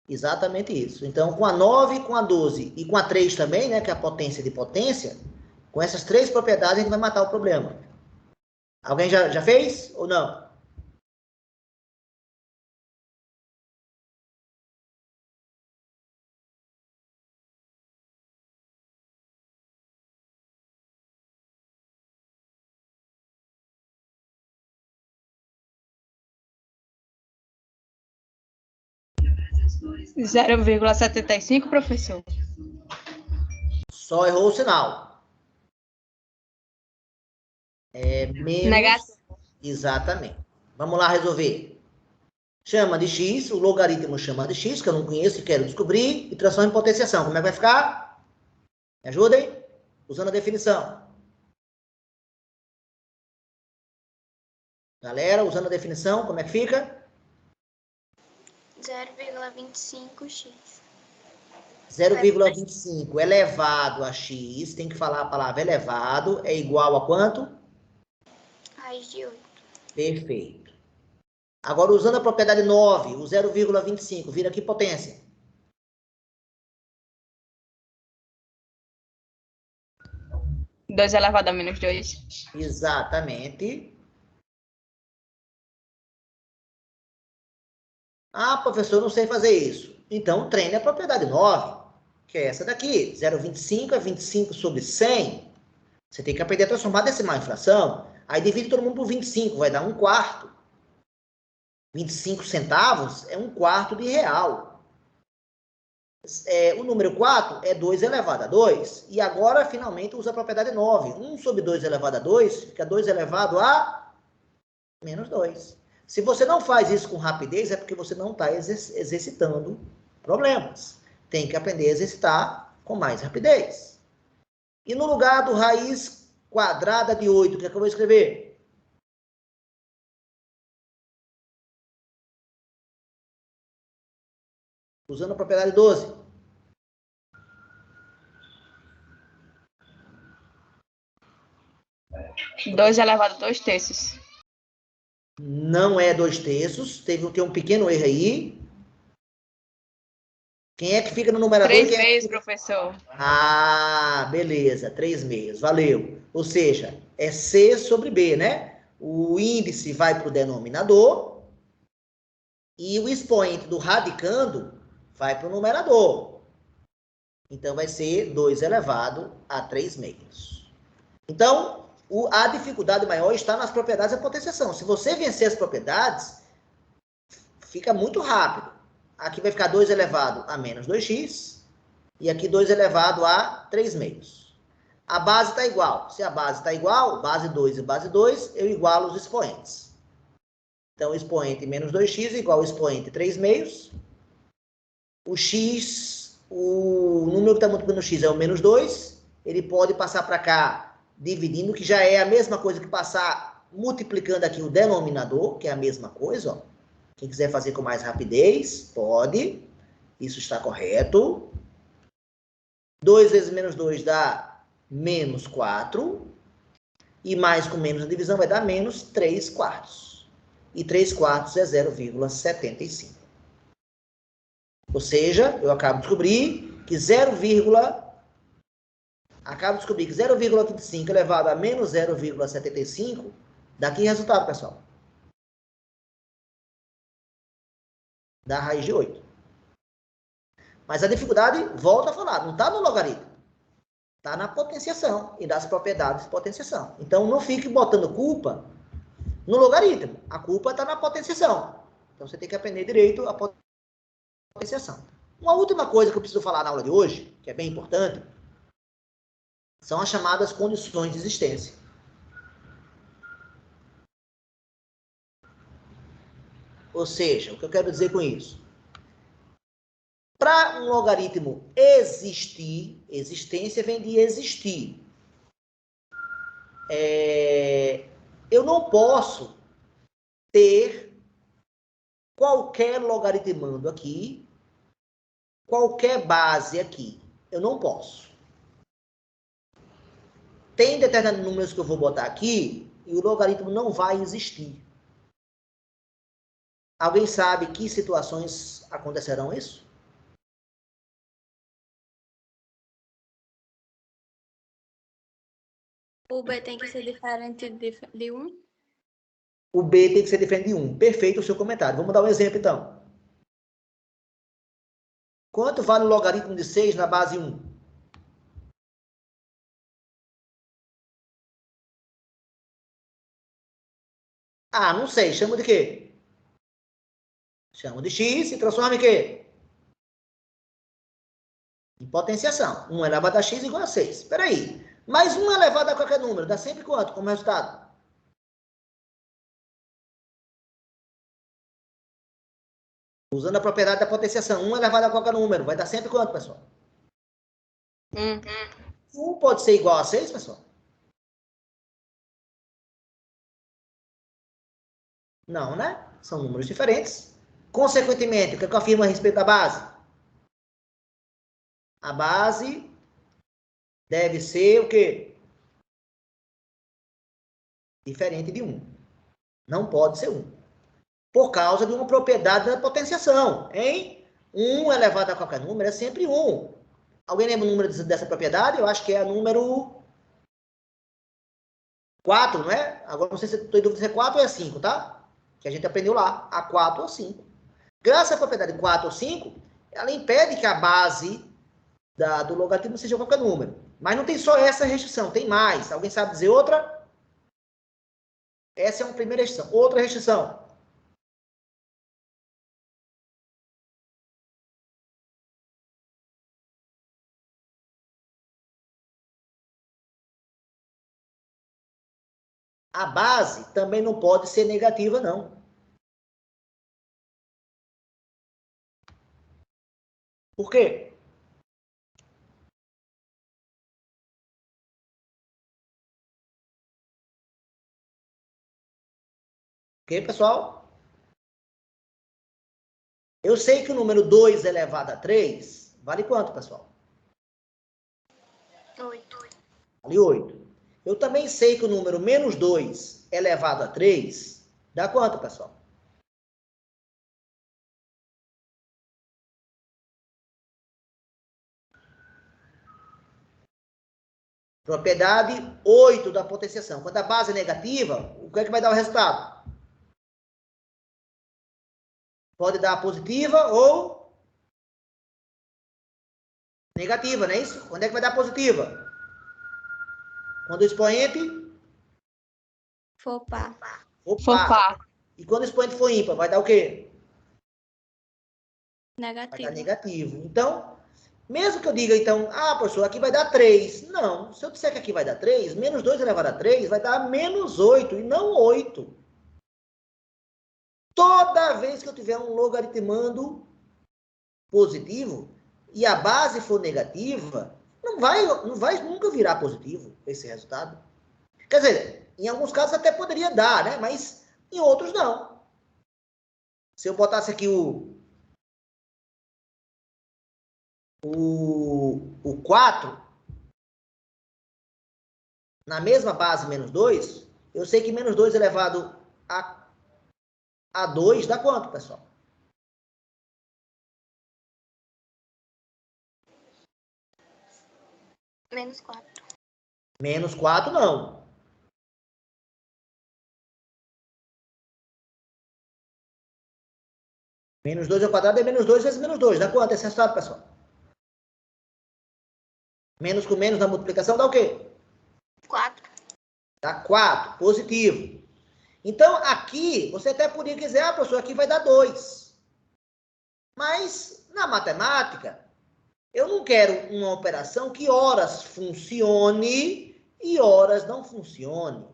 Exatamente isso. Então, com a 9, com a 12 e com a 3 também, né, que é a potência de potência, com essas três propriedades a gente vai matar o problema. Alguém já fez ou não? Zero 0,75, professor. Só errou o sinal. É menos... Negativo. Exatamente. Vamos lá resolver. Chama de x, o logaritmo chama de x, que eu não conheço e quero descobrir, e transforma em potenciação. Como é que vai ficar? Me ajudem? Usando a definição. Galera, usando a definição, como é que fica? 0,25x. 0,25 elevado a x, tem que falar a palavra elevado, é igual a quanto? Raiz de 8. Perfeito. Agora, usando a propriedade 9, o 0,25 vira que potência? Dois elevado a menos 2. Exatamente. Ah, professor, eu não sei fazer isso. Então, treine a propriedade 9, que é essa daqui. 0,25 é 25 sobre 100. Você tem que aprender a transformar decimal em fração. Aí divide todo mundo por 25, vai dar 1/4. 25 centavos é 1/4 de real. O número 4 é 2 elevado a 2. E agora, finalmente, usa a propriedade 9. 1 sobre 2 elevado a 2 fica 2 elevado a menos 2. Se você não faz isso com rapidez, é porque você não está exercitando problemas. Tem que aprender a exercitar com mais rapidez. E no lugar do raiz quadrada de 8, o que é que eu vou escrever? Usando a propriedade 12. Dois elevado a 2/3. Não é 2/3. Tem um pequeno erro aí. Quem é que fica no numerador? 3/6, professor. Ah, beleza. 3/6. Valeu. Ou seja, é C sobre B, né? O índice vai para o denominador e o expoente do radicando vai para o numerador. Então, vai ser 2 elevado a 3 meios. Então, a dificuldade maior está nas propriedades da potenciação. Se você vencer as propriedades, fica muito rápido. Aqui vai ficar 2 elevado a menos 2x, e aqui 2 elevado a 3 meios. A base está igual. Se a base está igual, base 2 e base 2, eu igualo os expoentes. Então, o expoente menos 2x igual ao expoente 3 meios. O x, o número que está multiplicando o x é o menos 2. Ele pode passar para cá dividindo, que já é a mesma coisa que passar multiplicando aqui o denominador, que é a mesma coisa, ó. Quem quiser fazer com mais rapidez, pode. Isso está correto. 2 vezes menos 2 dá menos 4. E mais com menos na divisão vai dar menos 3 quartos. E 3 quartos é 0,75. Ou seja, eu acabo de descobrir que 0,25 elevado a menos 0,75 dá que resultado, pessoal? Da raiz de 8. Mas a dificuldade, volto a falar, não está no logaritmo. Está na potenciação e das propriedades de potenciação. Então, não fique botando culpa no logaritmo. A culpa está na potenciação. Então, você tem que aprender direito a potenciação. Uma última coisa que eu preciso falar na aula de hoje, que é bem importante, são as chamadas condições de existência. Ou seja, o que eu quero dizer com isso? Para um logaritmo existir, existência vem de existir. Eu não posso ter qualquer logaritmando aqui, qualquer base aqui. Eu não posso. Tem determinados números que eu vou botar aqui e o logaritmo não vai existir. Alguém sabe que situações acontecerão isso? O B tem que ser diferente de 1? O B tem que ser diferente de 1. Perfeito o seu comentário. Vamos dar um exemplo, então. Quanto vale o logaritmo de 6 na base 1? Ah, não sei. Chamo de quê? Chamo de x e transforma em quê? Em potenciação. 1 elevado a x igual a 6. Espera aí. Mais 1 elevado a qualquer número. Dá sempre quanto como resultado? Usando a propriedade da potenciação. 1 elevado a qualquer número. Vai dar sempre quanto, pessoal? 1 pode ser igual a 6, pessoal? Não, né? São números diferentes. Consequentemente, o que eu afirmo a respeito da base? A base deve ser o quê? Diferente de 1. Não pode ser 1. Por causa de uma propriedade da potenciação, hein? 1 elevado a qualquer número é sempre 1. Alguém lembra o número dessa propriedade? Eu acho que é o número 4, não é? Agora não sei se estou em dúvida se é 4 ou é 5, tá? Que a gente aprendeu lá, a 4 ou 5. Graças à propriedade 4 ou 5, ela impede que a base do logaritmo seja qualquer número. Mas não tem só essa restrição, tem mais. Alguém sabe dizer outra? Essa é uma primeira restrição. Outra restrição. A base também não pode ser negativa, não. Por quê? Ok, pessoal? Eu sei que o número 2 elevado a 3 vale quanto, pessoal? 8. Vale 8. Eu também sei que o número menos 2 elevado a 3 dá quanto, pessoal? Propriedade 8 da potenciação. Quando a base é negativa, o que é que vai dar o resultado? Pode dar positiva ou Negativa, não é isso? Quando é que vai dar positiva? Quando o expoente For par. For par. E quando o expoente for ímpar, vai dar o quê? Vai dar Negativo. negativo. Então, mesmo que eu diga, então, professor, aqui vai dar 3. Não, se eu disser que aqui vai dar 3, menos 2 elevado a 3 vai dar menos 8, e não 8. Toda vez que eu tiver um logaritmando positivo e a base for negativa, não vai nunca virar positivo esse resultado. Quer dizer, em alguns casos até poderia dar, né? Mas em outros não. Se eu botasse aqui o 4 na mesma base menos 2, eu sei que menos 2 elevado a 2 dá quanto, pessoal? Menos 4. Menos 4 não. Menos 2 ao quadrado é menos 2 vezes menos 2. Dá quanto esse resultado, pessoal? Menos com menos na multiplicação dá o quê? 4. Dá 4, positivo. Então, aqui, você até poderia dizer, professor, aqui vai dar 2. Mas, na matemática, eu não quero uma operação que horas funcione e horas não funcione.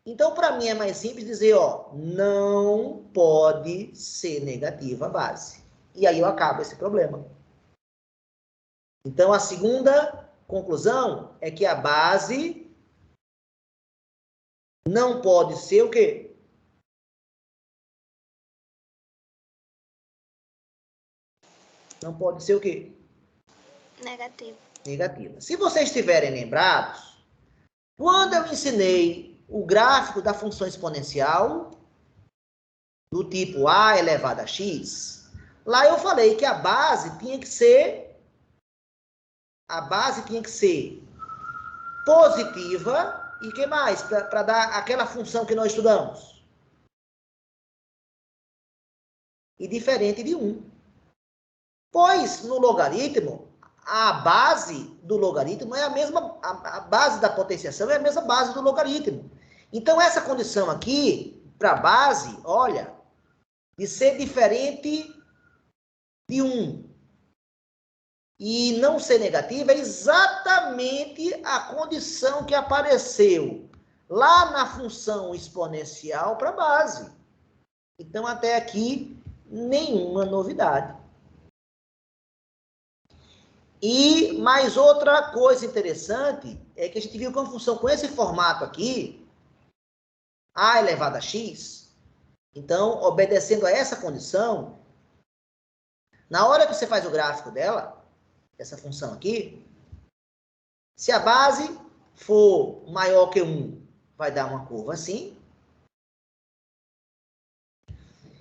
Então, para mim, é mais simples dizer, não pode ser negativa a base. E aí eu acabo esse problema. Então, a segunda conclusão é que a base não pode ser o quê? Não pode ser o quê? Negativo. Negativa. Se vocês estiverem lembrados, quando eu ensinei o gráfico da função exponencial, do tipo a elevado a x, lá eu falei que a base tinha que ser positiva e que mais? Para dar aquela função que nós estudamos. E diferente de 1. Pois, no logaritmo, a base do logaritmo é a mesma, a base da potenciação é a mesma base do logaritmo. Então, essa condição aqui, para a base, olha, de ser diferente de 1 e não ser negativa, é exatamente a condição que apareceu lá na função exponencial para a base. Então, até aqui, nenhuma novidade. E mais outra coisa interessante é que a gente viu que uma função com esse formato aqui, a elevado a x, então, obedecendo a essa condição, na hora que você faz o gráfico dela, essa função aqui, se a base for maior que 1, vai dar uma curva assim.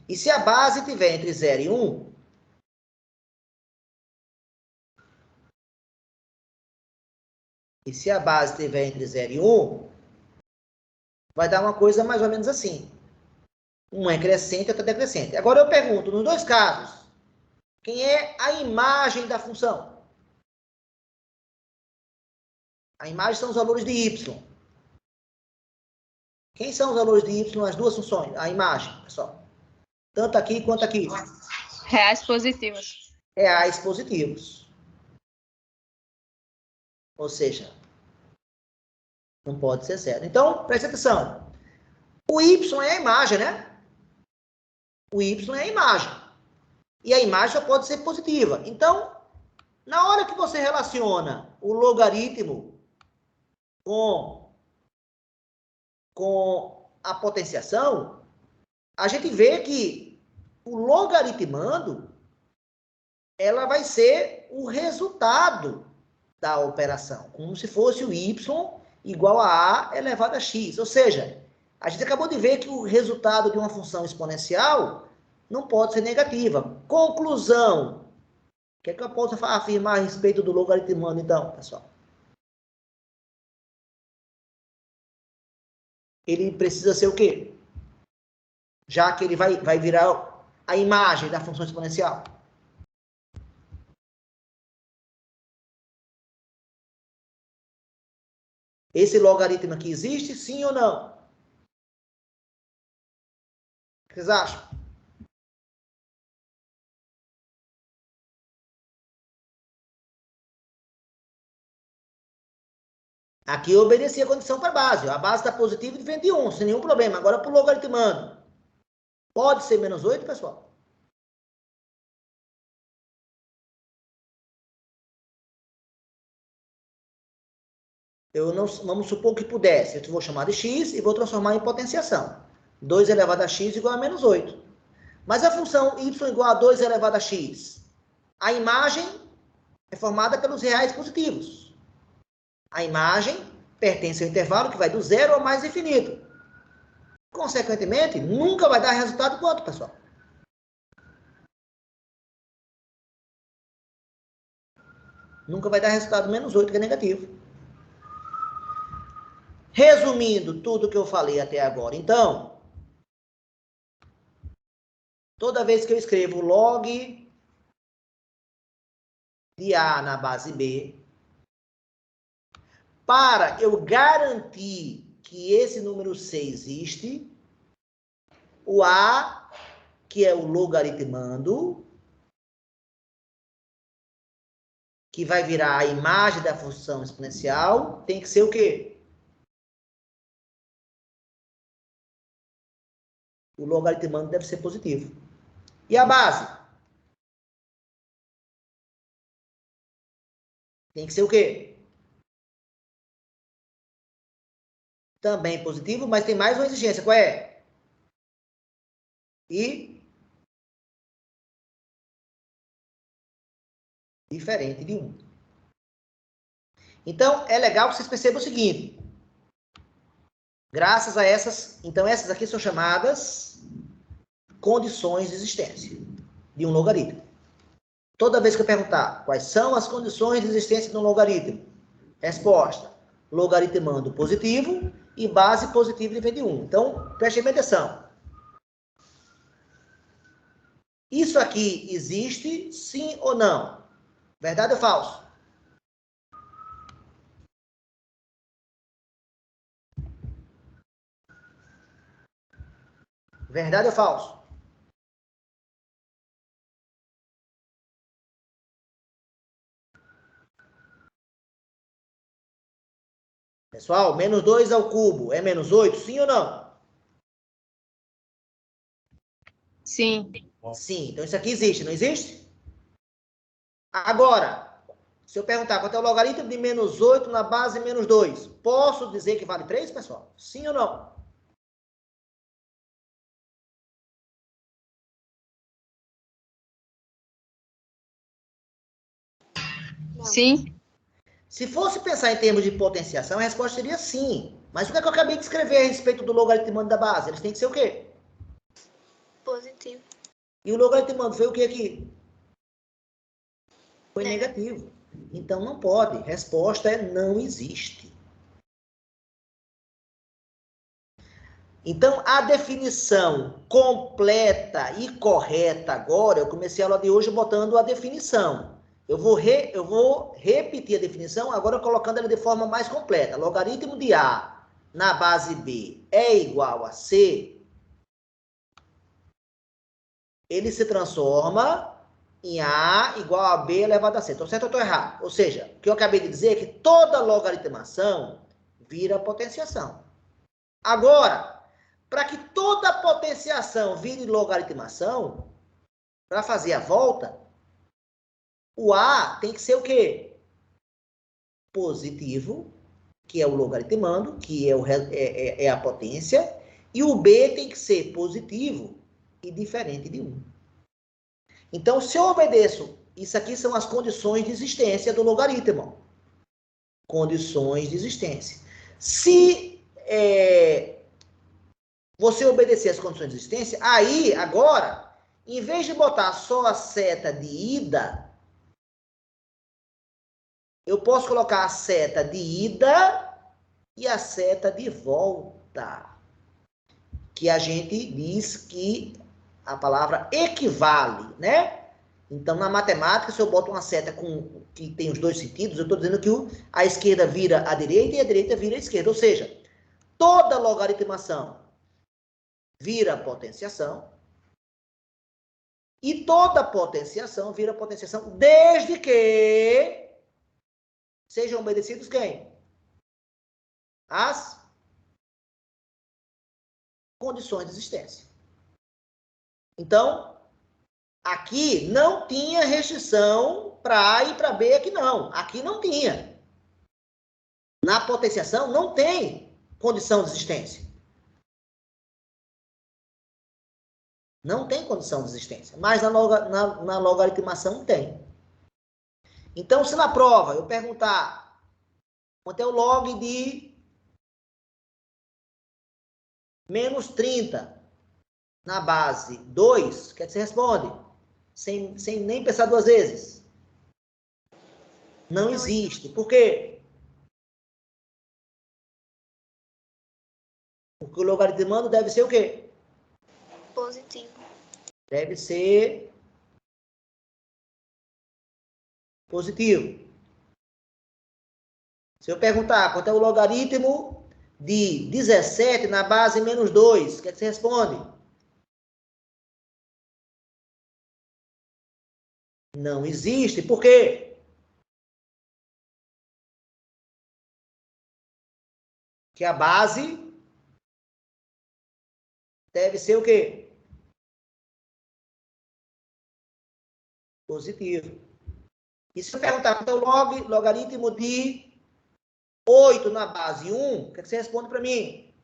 E se a base tiver entre 0 e 1, entre 0 e 1, vai dar uma coisa mais ou menos assim. Um é crescente e outro é decrescente. Agora eu pergunto, nos dois casos, quem é a imagem da função? A imagem são os valores de y. Quem são os valores de y nas duas funções? A imagem, pessoal. Tanto aqui quanto aqui. Reais positivos. Reais positivos. Ou seja, não pode ser zero. Então, preste atenção. O y é a imagem, né? O y é a imagem. E a imagem só pode ser positiva. Então, na hora que você relaciona o logaritmo com a potenciação, a gente vê que o logaritmando, ela vai ser o resultado da operação, como se fosse o y igual a elevado a x. Ou seja, a gente acabou de ver que o resultado de uma função exponencial não pode ser negativa. Conclusão. O que é que eu posso afirmar a respeito do logaritmando, então, pessoal? Ele precisa ser o quê? Já que ele vai virar a imagem da função exponencial. Esse logaritmo aqui existe, sim ou não? O que vocês acham? Aqui eu obedeci a condição para a base. A base está positiva e diferente de 1, sem nenhum problema. Agora, para o logaritmando. Pode ser menos 8, pessoal? Eu não, vamos supor que pudesse. Eu vou chamar de x e vou transformar em potenciação. 2 elevado a x igual a menos 8. Mas a função y igual a 2 elevado a x, a imagem é formada pelos reais positivos. A imagem pertence ao intervalo que vai do zero ao mais infinito. Consequentemente, nunca vai dar resultado quanto, pessoal? Nunca vai dar resultado menos 8, que é negativo. Resumindo tudo que eu falei até agora, então, toda vez que eu escrevo log de A na base B, para eu garantir que esse número C existe, o A, que é o logaritmando, que vai virar a imagem da função exponencial, tem que ser o quê? O logaritmando deve ser positivo. E a base? Tem que ser o quê? Também positivo, mas tem mais uma exigência. Qual é? E diferente de 1. Então, é legal que vocês percebam o seguinte. Graças a essas... Então, essas aqui são chamadas condições de existência de um logaritmo. Toda vez que eu perguntar quais são as condições de existência de um logaritmo, resposta, logaritmando positivo e base positiva diferente de 1. Então, prestem bem atenção. Isso aqui existe, sim ou não? Verdade ou falso? Verdade ou falso? Pessoal, menos 2 ao cubo é menos 8, sim ou não? Sim. Sim, então isso aqui existe, não existe? Agora, se eu perguntar quanto é o logaritmo de menos 8 na base menos 2, posso dizer que vale 3, pessoal? Sim ou não? Não. Sim. Se fosse pensar em termos de potenciação, a resposta seria sim. Mas o que é que eu acabei de escrever a respeito do logaritmando da base? Eles têm que ser o quê? Positivo. E o logaritmando foi o que aqui? Foi Negativo. negativo. Então não pode. Resposta é não existe. Então, a definição completa e correta agora, eu comecei a aula de hoje botando a definição. Eu vou repetir a definição, agora colocando ela de forma mais completa. Logaritmo de A na base B é igual a C. Ele se transforma em A igual a B elevado a C. Estou certo ou estou errado? Ou seja, o que eu acabei de dizer é que toda logaritmação vira potenciação. Agora, para que toda potenciação vire logaritmação, para fazer a volta, o A tem que ser o quê? Positivo, que é o logaritmando, que é a potência, e o B tem que ser positivo e diferente de 1. Então, se eu obedeço, isso aqui são as condições de existência do logaritmo. Condições de existência. Se você obedecer as condições de existência, aí, agora, em vez de botar só a seta de ida, eu posso colocar a seta de ida e a seta de volta. Que a gente diz que a palavra equivale, né? Então, na matemática, se eu boto uma seta que tem os dois sentidos, eu estou dizendo que a esquerda vira a direita e a direita vira a esquerda. Ou seja, toda logaritmação vira potenciação e toda potenciação vira potenciação desde que sejam obedecidos quem? As condições de existência. Então, aqui não tinha restrição para A e para B, aqui não. Aqui não tinha. Na potenciação não tem condição de existência. Não tem condição de existência. Mas na logaritmação tem. Então, se na prova eu perguntar quanto é o log de menos 30 na base 2, o que é que você responde? Sem nem pensar duas vezes. Não existe. Por quê? Porque o logaritmando deve ser o quê? Positivo. Deve ser positivo. Se eu perguntar quanto é o logaritmo de 17 na base menos 2, o que é que você responde? Não existe. Por quê? Que a base deve ser o quê? Positivo. E se eu perguntar quanto é o logaritmo de 8 na base 1, o que é que você responde para mim?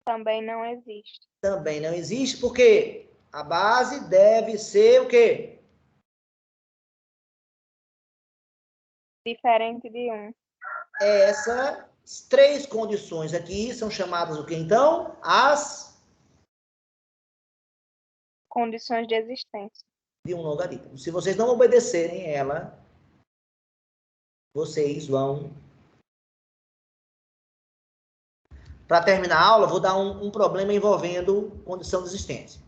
Também não existe. Também não existe, porque a base deve ser o quê? Diferente de 1. Essas três condições aqui são chamadas o quê, então? As Condições de existência. de um logaritmo. Se vocês não obedecerem ela, vocês vão... Para terminar a aula, vou dar um problema envolvendo condição de existência.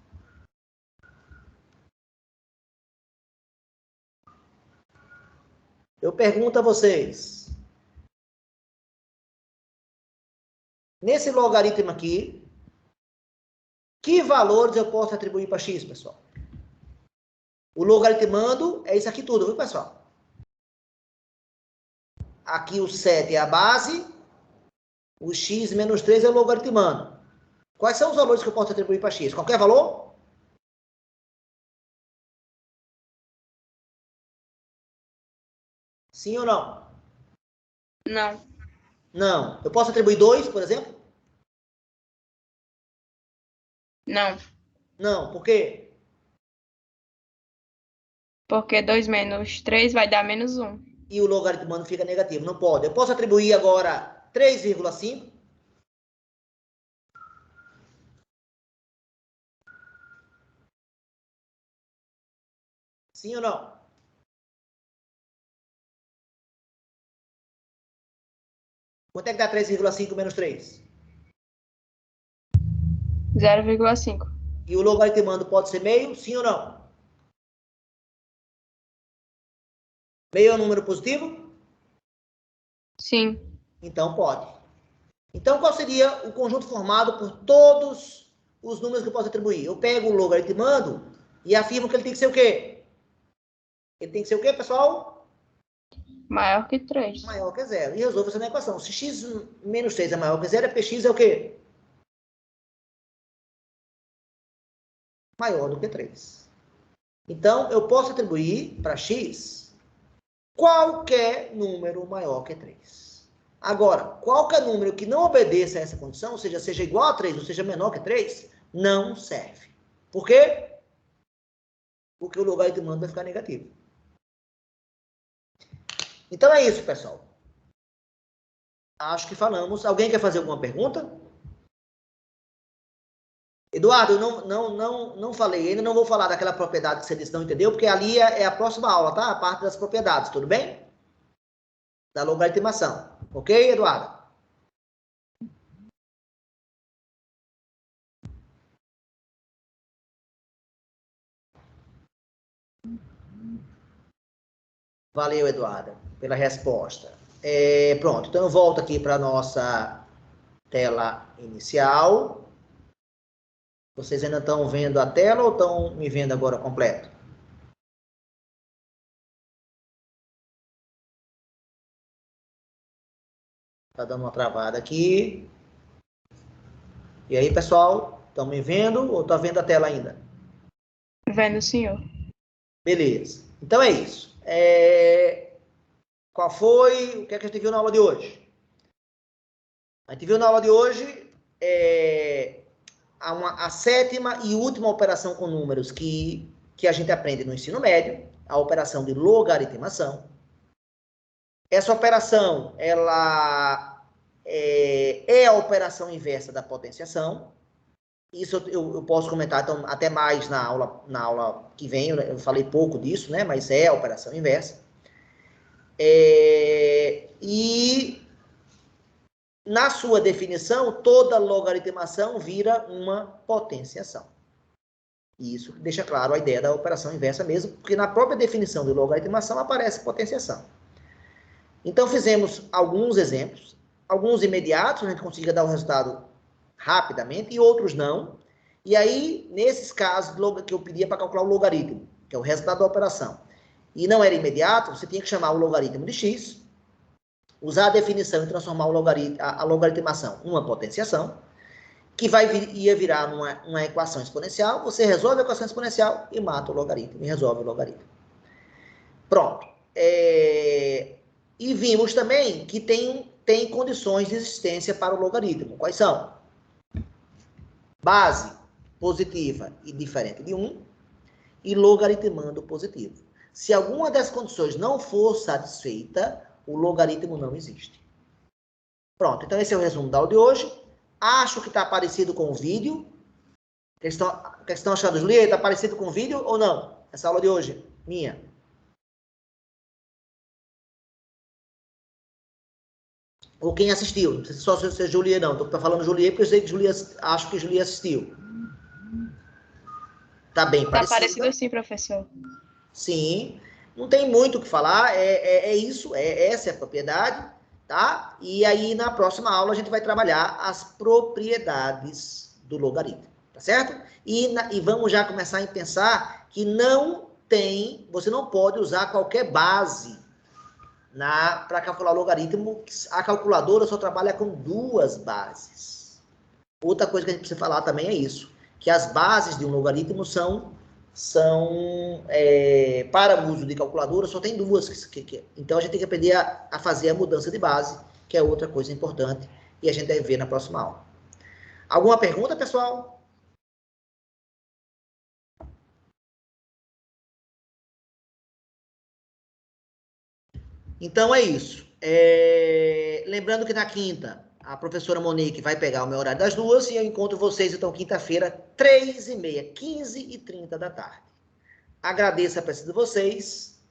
Eu pergunto a vocês, nesse logaritmo aqui, que valores eu posso atribuir para x, pessoal? O logaritmando é isso aqui tudo, viu, pessoal? Aqui o 7 é a base, o x menos 3 é o logaritmando. Quais são os valores que eu posso atribuir para x? Qualquer valor? Sim ou não? Não. Não. Eu posso atribuir 2, por exemplo? Não. Não. Por quê? Porque 2 menos 3 vai dar menos 1. E o logaritmando fica negativo. Não pode. Eu posso atribuir agora 3,5? Sim ou não? Quanto é que dá 3,5 menos 3? 0,5. E o logaritmando pode ser meio? Sim ou não? Meio é um número positivo? Sim. Então pode. Então qual seria o conjunto formado por todos os números que eu posso atribuir? Eu pego o logaritmando e afirmo que ele tem que ser o quê? Ele tem que ser o quê, pessoal? Maior que 3. Maior que zero. E resolvo essa minha equação. Se x menos 3 é maior que zero, é porque x é o quê? Maior do que 3. Então, eu posso atribuir para x qualquer número maior que 3. Agora, qualquer número que não obedeça a essa condição, ou seja igual a 3 ou seja menor que 3, não serve. Por quê? Porque o logaritmando vai ficar negativo. Então é isso, pessoal. Acho que falamos. Alguém quer fazer alguma pergunta? Eduardo, eu não falei, ainda não vou falar daquela propriedade que você disse, não entendeu? Porque ali é a próxima aula, tá? A parte das propriedades, tudo bem? Da logaritmação. Ok, Eduardo? Valeu, Eduarda, pela resposta. Pronto, então eu volto aqui para a nossa tela inicial. Vocês ainda estão vendo a tela ou estão me vendo agora completo? Tá dando uma travada aqui. E aí, pessoal, estão me vendo ou tá vendo a tela ainda? Vendo, senhor. Beleza. Então é isso. Qual foi? O que é que a gente viu na aula de hoje? A gente viu na aula de hoje a sétima e última operação com números que a gente aprende no ensino médio, a operação de logaritmação. Essa operação, ela é a operação inversa da potenciação. Isso eu posso comentar então, até mais na aula que vem, eu falei pouco disso, né? Mas é a operação inversa. E na sua definição, toda logaritmação vira uma potenciação. E isso deixa claro a ideia da operação inversa mesmo, porque na própria definição de logaritmação aparece potenciação. Então, fizemos alguns exemplos, alguns imediatos, a gente conseguia dar o resultado rapidamente, e outros não. E aí, nesses casos que eu pedia para calcular o logaritmo, que é o resultado da operação, e não era imediato, você tinha que chamar o logaritmo de x, usar a definição e transformar a logaritmação em uma potenciação, que ia virar uma equação exponencial. Você resolve a equação exponencial e mata o logaritmo, e resolve o logaritmo. Pronto. E vimos também que tem condições de existência para o logaritmo. Quais são? Base positiva e diferente de 1 e logaritmando positivo. Se alguma dessas condições não for satisfeita, o logaritmo não existe. Pronto, então esse é o resumo da aula de hoje. Acho que está parecido com o vídeo. O que estão achando, Julieta? Está parecido com o vídeo ou não? Essa aula de hoje, minha. Ou quem assistiu? Não precisa só ser Julia, não. Estou falando Julia porque eu sei que acho que Julia assistiu. Tá bem parecido. Tá parecido sim, professor. Sim. Não tem muito o que falar. Isso. Essa é a propriedade. Tá? E aí, na próxima aula, a gente vai trabalhar as propriedades do logaritmo. Tá certo? E vamos já começar a pensar que você não pode usar qualquer base para calcular o logaritmo. A calculadora só trabalha com 2 bases. Outra coisa que a gente precisa falar também é isso, que as bases de um logaritmo para o uso de calculadora, só tem 2. Então, a gente tem que aprender a fazer a mudança de base, que é outra coisa importante, e a gente deve ver na próxima aula. Alguma pergunta, pessoal? Então, é isso. Lembrando que na quinta, a professora Monique vai pegar o meu horário das 2 e eu encontro vocês, então, quinta-feira, 3h30, 15h30 da tarde. Agradeço a presença de vocês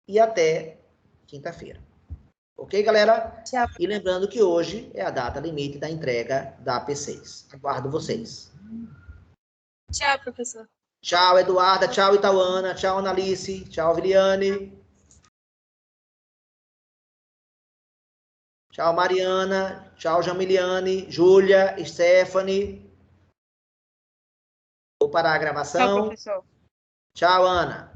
e até quinta-feira. Ok, galera? Tchau. E lembrando que hoje é a data limite da entrega da AP6. Aguardo vocês. Tchau, professor. Tchau, Eduarda. Tchau, Itauana. Tchau, Analice. Tchau, Viliane. Tchau, Mariana. Tchau, Jamiliane. Júlia, Stephanie. Vou parar a gravação. Tchau, professor. Tchau, Ana.